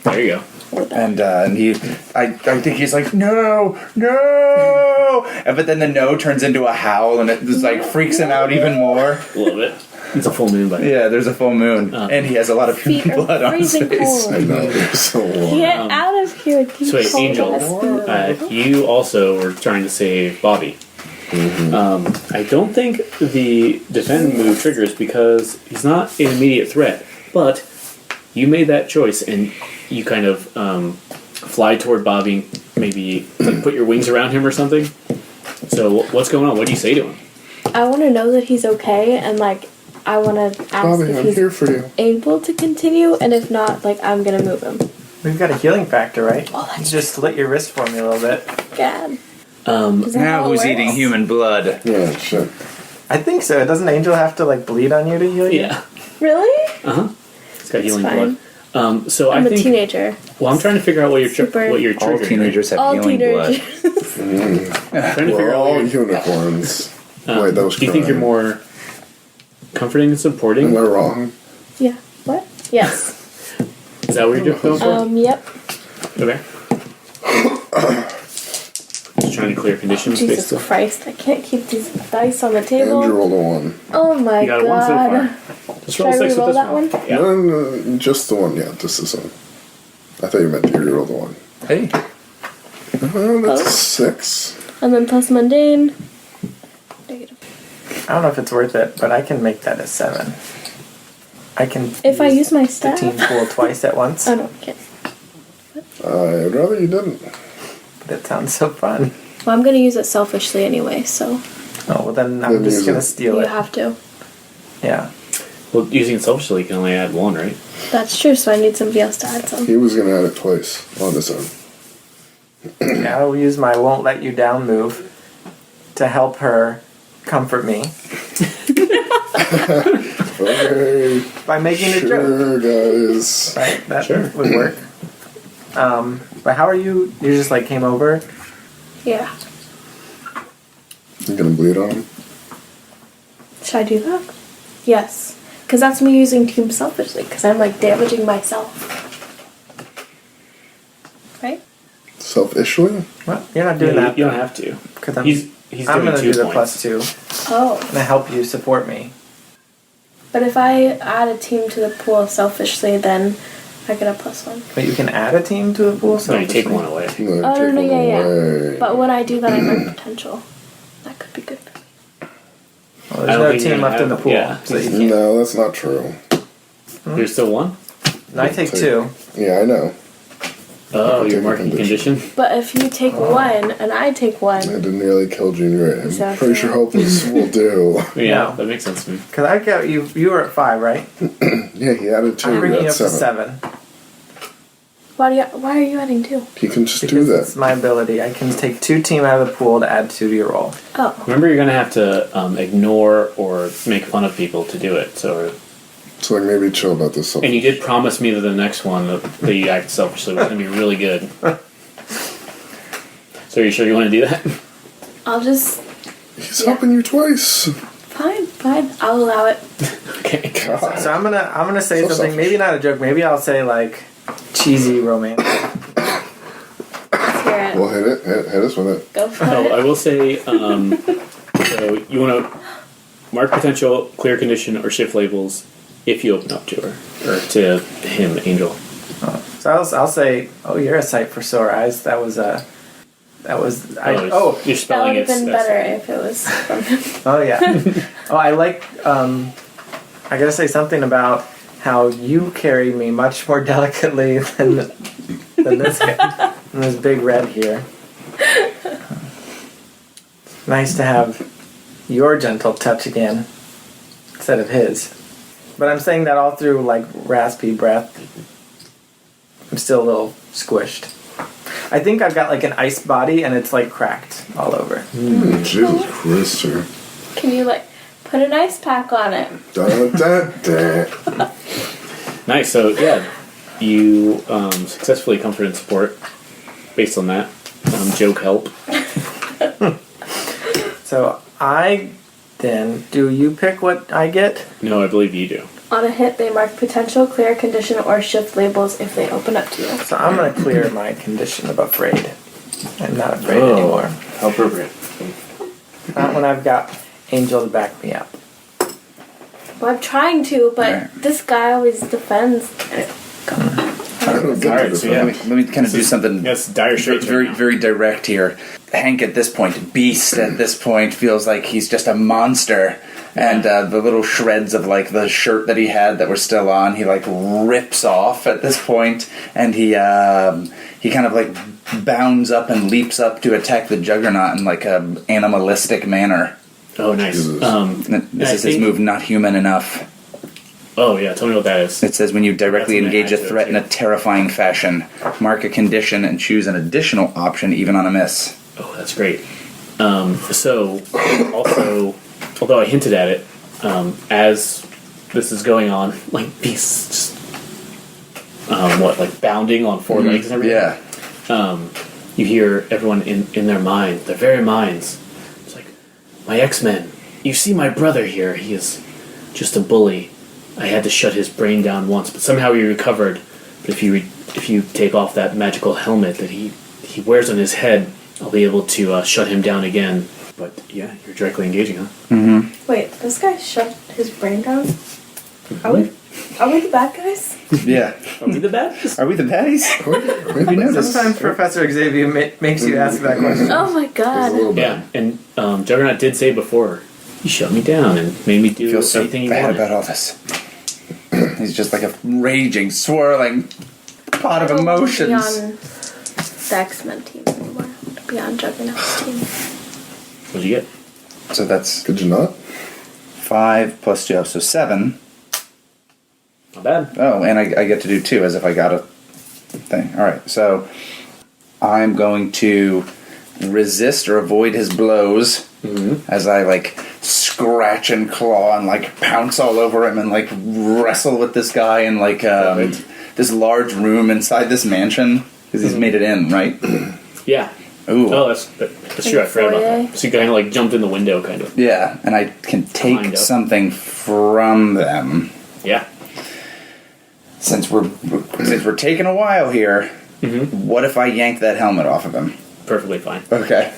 There you go. Or that. and he, I think he's like no, but then the no turns into a howl, and it just like freaks him out even more. A little bit. It's a full moon, but Yeah, there's a full moon, and he has a lot of Feet human are blood on his freezing face. cold. I know. They're so warm. Get out of here! So wait, Angel, you also were trying to save Bobby. I don't think the defend move triggers because he's not an immediate threat, but you made that choice and you kind of fly toward Bobby, maybe like, put your wings around him or something. So what's going on? What do you say to him? I want to know that he's okay, and like I want to ask Bobby, if I'm he's here for you. able to continue, and if not, like I'm gonna move him. We've got a healing factor, right? Oh, that's You just slit your wrist for me a little bit. God. Is that Now how it who's works? eating human blood? Yeah, shit. I think so. Doesn't Angel have to like bleed on you to heal you? Yeah. Really? It's got healing fine. blood. So I'm I a think. teenager. Well, I'm trying to figure out what you're Super. what you're All triggering. teenagers have All healing teenagers. blood. Trying to figure We're out. all What you're, unicorns. Wait, that was do you think you're crying. more comforting and supporting? Am I wrong? Yeah. What? Yes. Is that what you're going for? Yep. Okay. Just trying to clear conditions. Jesus basically. Christ! I can't keep these dice on the table. And you rolled a 1. Oh my You got a one so God! far. Just Should roll I 6 with re-roll this that one? Yeah. No, just the 1. Yeah, just this one. I thought you meant you rolled a 1. Hey, That's a 6. And then plus mundane. Negative. I don't know if it's worth it, but I can make that a 7. I can. If I use my the staff. team pool twice at once. Oh no, I can't. I'd rather you didn't. That sounds so fun. Well, I'm gonna use it selfishly anyway, so Oh well, then I'm Then just use gonna it. steal you it. have to. Yeah. Well, using it selfishly, you can only add 1, right? That's true. So I need somebody else to add some. He was going to add it twice on his own. Yeah, I'll use my won't let you down move to help her comfort me Okay. by making a joke. Sure, guys. Right? That Sure. would work. But how are you? You just like came over. Yeah. You going to bleed on him? Should I do that? Yes. Because that's me using team selfishly. Because I'm like damaging myself. Right? Selfishly? Well, you're not doing that. You don't have to. Because He's I'm doing gonna 2 do the points. +2. Oh. And help you support me. But if I add a team to the pool selfishly, then I get a +1. But you can add a team to the pool. So No, you take 1 away. No, Oh, take no, one yeah. away. But when I do that, I mark potential. That could be good for me. Well, I there's don't no think you're team gonna left in the have- pool, yeah. so you can't. No, that's not true. There's still 1? No, I take 2. Yeah, I know. Oh, Take you're a marking condition? But if you take 1 and I take I 1, did nearly kill Junior. I'm Exactly. pretty sure Hopeless will do. Yeah, No. that makes sense to me. Because I got you. You were at 5, right? Yeah, he added 2. I'm bringing you That's up to 7. 7. why are you adding 2? He can just do Because it's that. my ability. I can take 2 team out of the pool to add 2 to your roll. Oh. Remember, you're going to have to ignore or make fun of people to do it. So, So like maybe chill about this. and you did promise me that the next one that you act selfishly was going to be really good. So, are you sure you want to do that? I'll just. He's helping you twice. Fine. I'll allow it. Okay. God. So I'm gonna say So something. selfish. Maybe not a joke. Maybe I'll say like cheesy romance. Let's hear it. Well, hit it. Hit us with it. Go for Oh, I it. will say, so you want to mark potential, clear condition, or shift labels if you open up to her or to him, Angel. So I'll say, oh, you're a sight for sore eyes. That was you're That spelling would have it. been better if it was from him. oh yeah. Oh, I like. I gotta say something about how you carry me much more delicately than this guy. And this big red here. Nice to have your gentle touch again instead of his. But I'm saying that all through like raspy breath. I'm still a little squished. I think I've got like an ice body and it's like cracked all over. Jesus Christ, sir. Can you like put an ice pack on it? Da, da, da. Nice. So yeah, you successfully comfort and support based on that. Joke help. So do you pick what I get? No, I believe you do. On a hit, they mark potential, clear condition, or shift labels if they open up to you. So I'm gonna clear my condition of afraid. I'm not afraid Oh. anymore. How appropriate. Not when I've got Angel to back me up. Well, I'm trying to, but Right. this guy always defends. I don't get Alright, to so defend. yeah. let me kind of do something Yes, dire straits. very, right now. very direct here. Hank at this point, Beast at this point, feels like he's just a monster. And the little shreds of like the shirt that he had that were still on, he like rips off at this point, and he kind of like bounds up and leaps up to attack the Juggernaut in like a animalistic manner. Oh, nice. This is his move, Not Human Enough. Oh, yeah, tell me what that is. It says when you directly That's engage a threat in a terrifying fashion, mark a condition and choose an additional option even on a miss. Oh, that's great. So, also, although I hinted at it, as this is going on, like, Beast's just, like bounding on four legs and everything? Yeah. You hear everyone in their mind, their very minds. It's like, my X-Men, you see my brother here, he is just a bully. I had to shut his brain down once, but somehow he recovered. But if you take off that magical helmet that he wears on his head, I'll be able to shut him down again. But yeah, you're directly engaging, huh? Mm-hmm. Wait, this guy shut his brain down? Are we the bad guys? Yeah. Are we the bad guys? Are we the baddies? We know this. Sometimes Professor Xavier makes you ask that question. Oh my god. Yeah, and Juggernaut did say before, he shut me down and made me do I feel so anything he bad wanted. about all this. He's just like a raging, swirling pot of I don't want to emotions. be on the X-Men team anymore. I want to be on Juggernaut's team. What'd you get? So that's Could you not? 5 plus 2, so 7. Not bad. Oh, and I get to do 2 as if I got a thing. Alright, so I'm going to resist or avoid his blows as I like scratch and claw and like pounce all over him and like wrestle with this guy in like this large room inside this mansion because he's made it in, right? Yeah. Ooh. Oh, that's true. I forgot about Foyer? that. So you kind of like jumped in the window, kind of. Yeah, and I can Kind take of. something from them. Yeah. Since we're taking a while here, what if I yank that helmet off of him? Perfectly fine. Okay.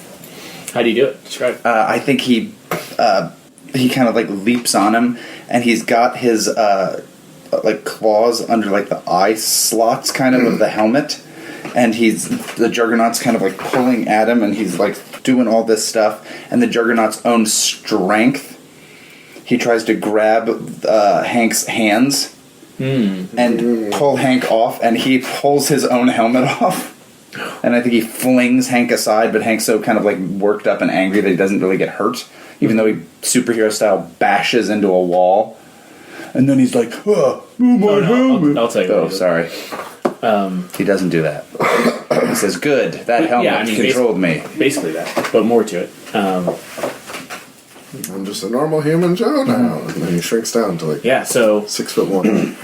How do you do it? Describe. I think he kind of like leaps on him, and he's got his like claws under like the eye slots kind of the helmet, and the Juggernaut's kind of like pulling at him, and he's like doing all this stuff, and the Juggernaut's own strength, he tries to grab Hank's hands and pull Hank off, and he pulls his own helmet off. And I think he flings Hank aside, but Hank's so kind of like worked up and angry that he doesn't really get hurt, even though he superhero style bashes into a wall. And then he's like, "Oh, my helmet!" I'll tell you. Oh, what sorry. He doesn't do that. He says, "Good, that helmet controlled me." Basically that, but more to it. I'm just a normal human Joe now. And then he shrinks down to like Yeah. So 6'1". And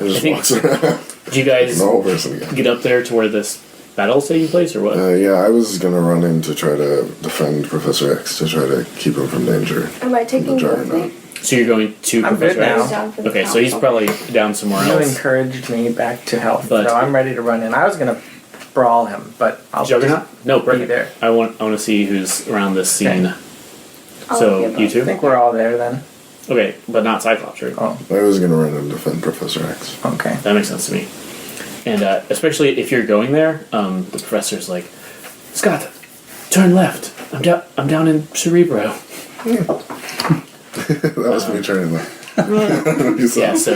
just think- walks around. do you guys Normal person again. get up there to where this battle is taking place, or what? Yeah, I was gonna run in to try to defend Professor X to try to keep him from danger. Am I taking The care of Juggernaut. me? So you're going to I'm Professor good now. X? Down for the Okay, so count. he's probably down somewhere You else. encouraged me back to health, But- so I'm ready to run in. I was gonna brawl him, but I'll Juggernaut? No, be Branden. there. I want to see who's around this scene. Okay. I'll So give you up. two? I think we're all there then. Okay, but not Cyclops, right? Oh, I was gonna run and defend Professor X. okay. That makes sense to me. And especially if you're going there, the professor's like, Scott, turn left. I'm down in Cerebro. That was me turning left. Yeah, so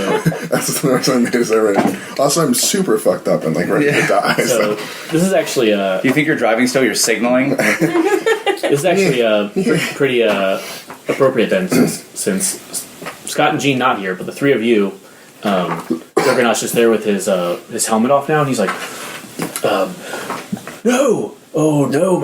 That's the noise I made as I ran. Also, I'm super fucked up and like ready to die. so this is actually You think you're driving still? You're signaling? pretty appropriate then, since Scott and Jean not here, but the three of you, Juggernaut's just there with his helmet off now, and he's like, no, oh no,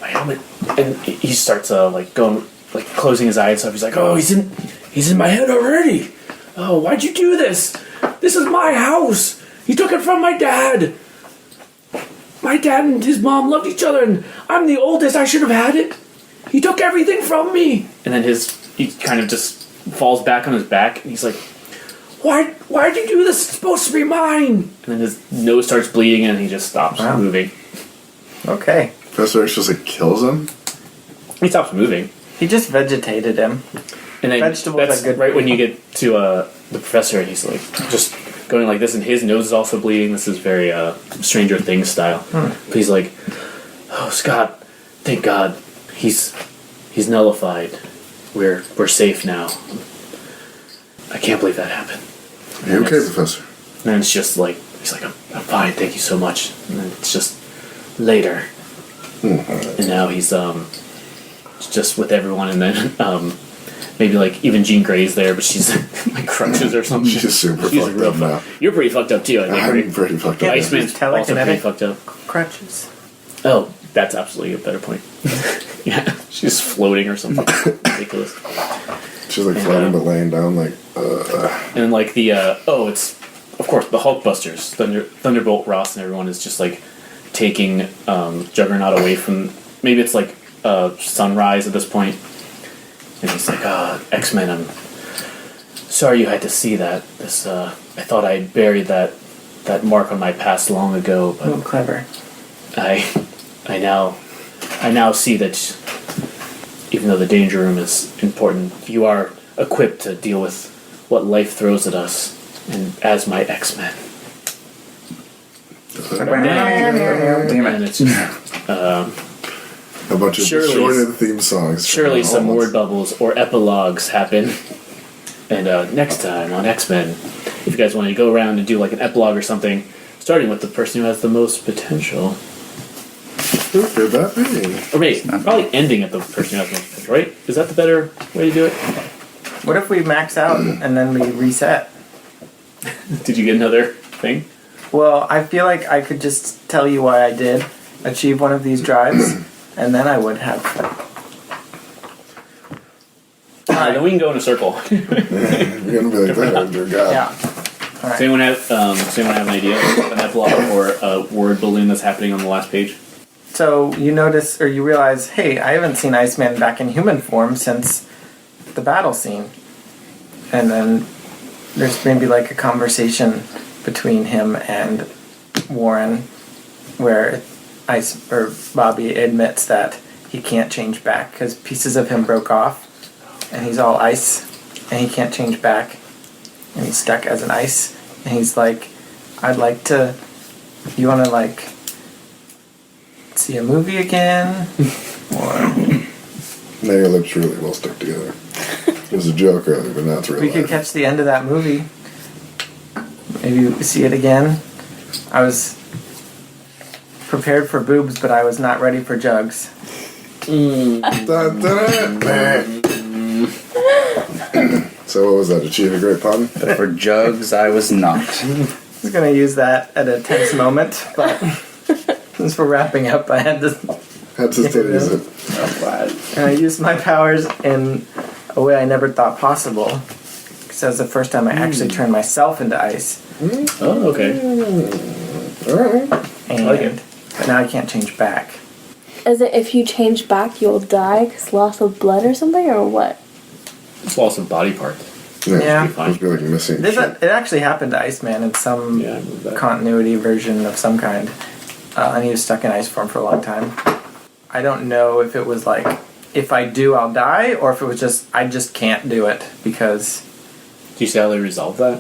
my helmet, and he starts like going, like closing his eyes and stuff. He's like, oh, he's in my head already. Oh, why'd you do this? This is my house. He took it from my dad. My dad and his mom loved each other, and I'm the oldest. I should have had it. He took everything from me. And then he kind of just falls back on his back, and he's like, why'd you do this? It's supposed to be mine. And then his nose starts bleeding, and he just stops moving. Okay. Professor X just like kills him. He stops moving. He just vegetated him. And then Vegetables that's are good right for when you. you get to the professor, and he's like just going like this, and his nose is also bleeding. This is very Stranger Things style. But he's like, oh, Scott, Thank God, he's nullified. We're safe now. I can't believe that happened. Are you okay, Professor? And then it's just like, he's like, I'm fine, thank you so much. And then it's just later. And now he's just with everyone, and then maybe like even Jean Grey's there, but she's like crutches or something. She's super fucked up now. You're pretty fucked up too, I think, right? I'm pretty fucked up. Iceman's also pretty fucked up. Crutches. Oh, that's absolutely a better point. Yeah, she's floating or something ridiculous. She's like floating but laying down like. And like the it's of course the Hulkbusters, Thunderbolt Ross and everyone is just like taking Juggernaut away from. Maybe it's like sunrise at this point, and he's like, X-Men, I'm sorry you had to see that. This I thought I had buried that mark on my past long ago, but Clever. I now see that even though the danger room is important, you are equipped to deal with what life throws at us, and as my X-Men. Damn And it. it's just, a bunch of disjointed theme songs. surely some word bubbles or epilogues happen. And next time on X-Men, if you guys want to go around and do like an epilogue or something, starting with the person who has the most potential. Who could that be? Or maybe, probably ending at the person who has the most potential, right? Is that the better way to do it? What if we max out and then we reset? Did you get another thing? Well, I feel like I could just tell you why I did achieve one of these drives, and then I would have. Then we can go in a circle. You're gonna be like that, dear God. Yeah. All Does anyone have an idea? An epilogue or a word balloon that's happening on the last page? So you notice, or you realize, hey, I haven't seen Iceman back in human form since the battle scene. And then there's maybe like a conversation between him and Warren where Bobby admits that he can't change back because pieces of him broke off and he's all ice and he can't change back and he's stuck as an ice and he's like, I'd like to, you want to like see a movie again? Or Now your lips really well stuck together. It was a joke earlier, but now it's real we could life. catch the end of that movie. Maybe see it again. I was prepared for boobs, but I was not ready for jugs. So what was that? Achieve a great pun? But for jugs, I was not. I was going to use that at a tense moment, but since we're wrapping up, I had to... Had to still use it. And I used my powers in a way I never thought possible. Because that was the first time I actually turned myself into ice. Oh, okay. Alright. And, like it. But now I can't change back. Is it if you change back, you'll die because loss of blood or something, or what? It's loss of body parts. Yeah. It was like missing. It actually happened to Iceman in some Yeah, I remember that. continuity version of some kind. And he was stuck in ice form for a long time. I don't know if it was like, if I do, I'll die, or if it was just, I just can't do it because Do you see how they resolve that?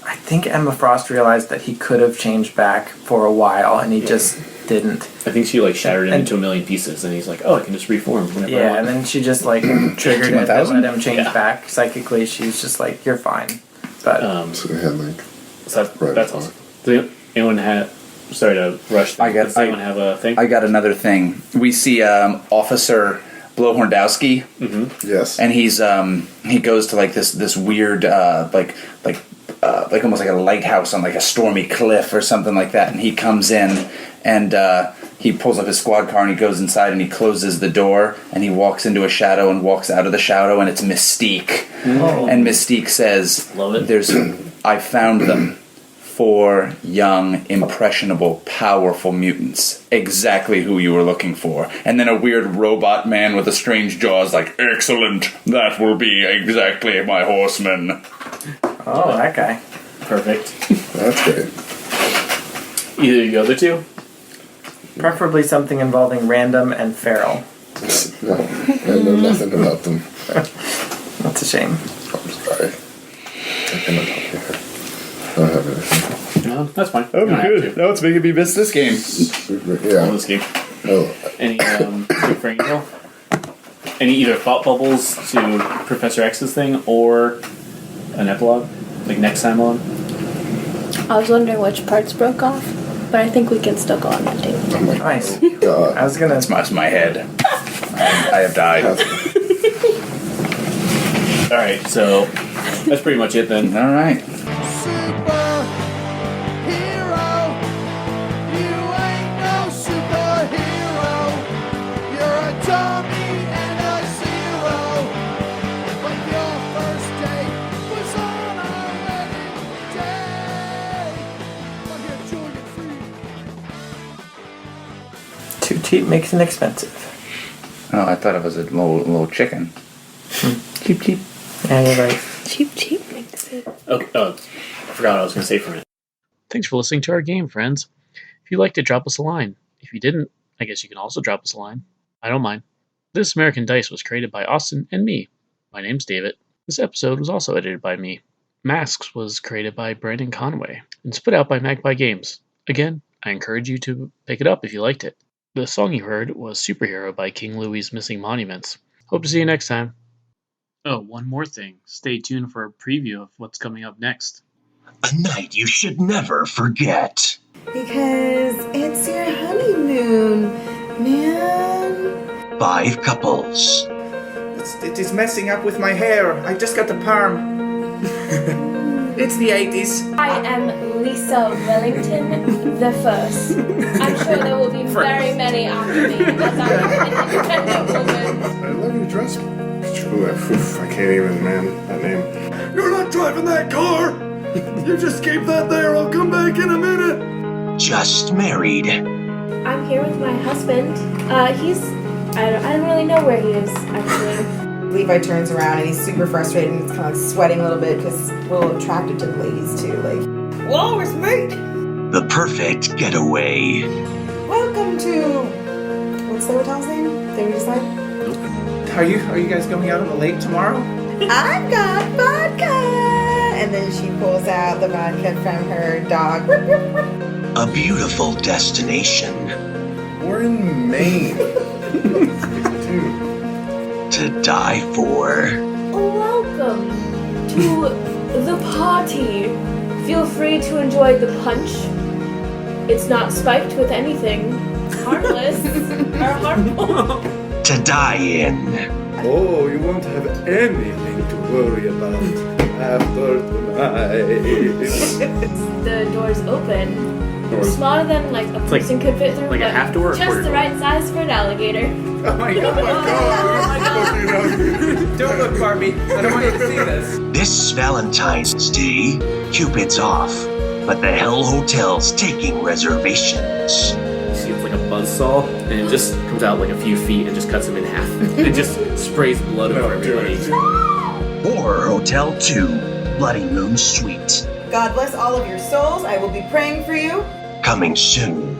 I think Emma Frost realized that he could have changed back for a while, and he just didn't. I think she like shattered him And- into a million pieces, and he's like, "Oh, I can just reform whenever I Yeah, want." and then she just like triggered it and 1,000? let him change Yeah. back psychically. She was just like, "You're fine," but So they had like. So Right. that's awesome. Does anyone have? Sorry to rush. Does anyone have a thing? I got another thing. We see Officer Blowhorndowski, Yes. and he goes to like this weird like almost like a lighthouse on like a stormy cliff or something like that, and he comes in and he pulls up his squad car and he goes inside and he closes the door and he walks into a shadow and walks out of the shadow, and it's Mystique. And Mystique says, Love it. I found them. 4 young, impressionable, powerful mutants. Exactly who you were looking for. And then a weird robot man with a strange jaw is like, excellent, that will be exactly my horseman. oh, that guy. Perfect. That's great. Either the other two. Preferably something involving random and feral. No, I know nothing about them. That's a shame. I'm sorry. I cannot help you. I don't have anything. No, that's fine. You don't have to. Now it's making me miss this game. Yeah. Love this game. Any quick for Angel? Any either thought bubbles to Professor X's thing or an epilogue? Like next time on? I was wondering which parts broke off, but I think we can still go on that date. Oh my Nice. God. I was gonna. That's my head. I have died. Alright, so that's pretty much it then. All right. Too cheap makes it expensive. Oh, I thought it was a little chicken. Cheep, cheep. Yeah, you're right. Cheap makes it. Okay, I forgot what I was going to say for a minute. Thanks for listening to our game, friends. If you liked it, drop us a line. If you didn't, I guess you can also drop us a line. I don't mind. This American Dice was created by Austin and me. My name's David. This episode was also edited by me. Masks was created by Branden Conway and put out by Magpie Games. Again, I encourage you to pick it up if you liked it. The song you heard was Superhero by King Louie's Missing Monuments. Hope to see you next time. Oh, one more thing. Stay tuned for a preview of what's coming up next. A night you should never forget. Because it's your honeymoon, man. 5 couples. It is messing up with my hair. I just got the perm. It's the 80s. I am Lisa Wellington the First. I'm sure there will be very many after me as I am an independent woman. I love your dress. Oof, I can't even, man. That name. You're not driving that car. You just keep that there. I'll come back in a minute. Just married. I'm here with my husband. I don't really know where he is, actually. Levi turns around and he's super frustrated and he's kind of like sweating a little bit because he's a little attracted to the ladies too. Like, walrus mate! The perfect getaway. Welcome to... What's the hotel's name? Did we decide? Are you guys going out on the lake tomorrow? I've got vodka! And then she pulls out the vodka from her dog. A beautiful destination. We're in Maine. To die for. Welcome to the party. Feel free to enjoy the punch. It's not spiked with anything harmless or harmful. To die in. Oh, you won't have anything to worry about after tonight. The doors open. Smaller than like a person could fit through, like a but half door or just quarter the door? right size for an alligator. Oh my god. Don't look, Barbie. I don't want you to see this. This Valentine's Day, Cupid's off, but the Hell Hotel's taking reservations. You see it's like a buzzsaw, and it just comes out like a few feet and just cuts him in half. It just sprays blood over everybody. Horror Hotel 2, Bloody Moon Suite. God bless all of your souls. I will be praying for you. Coming soon.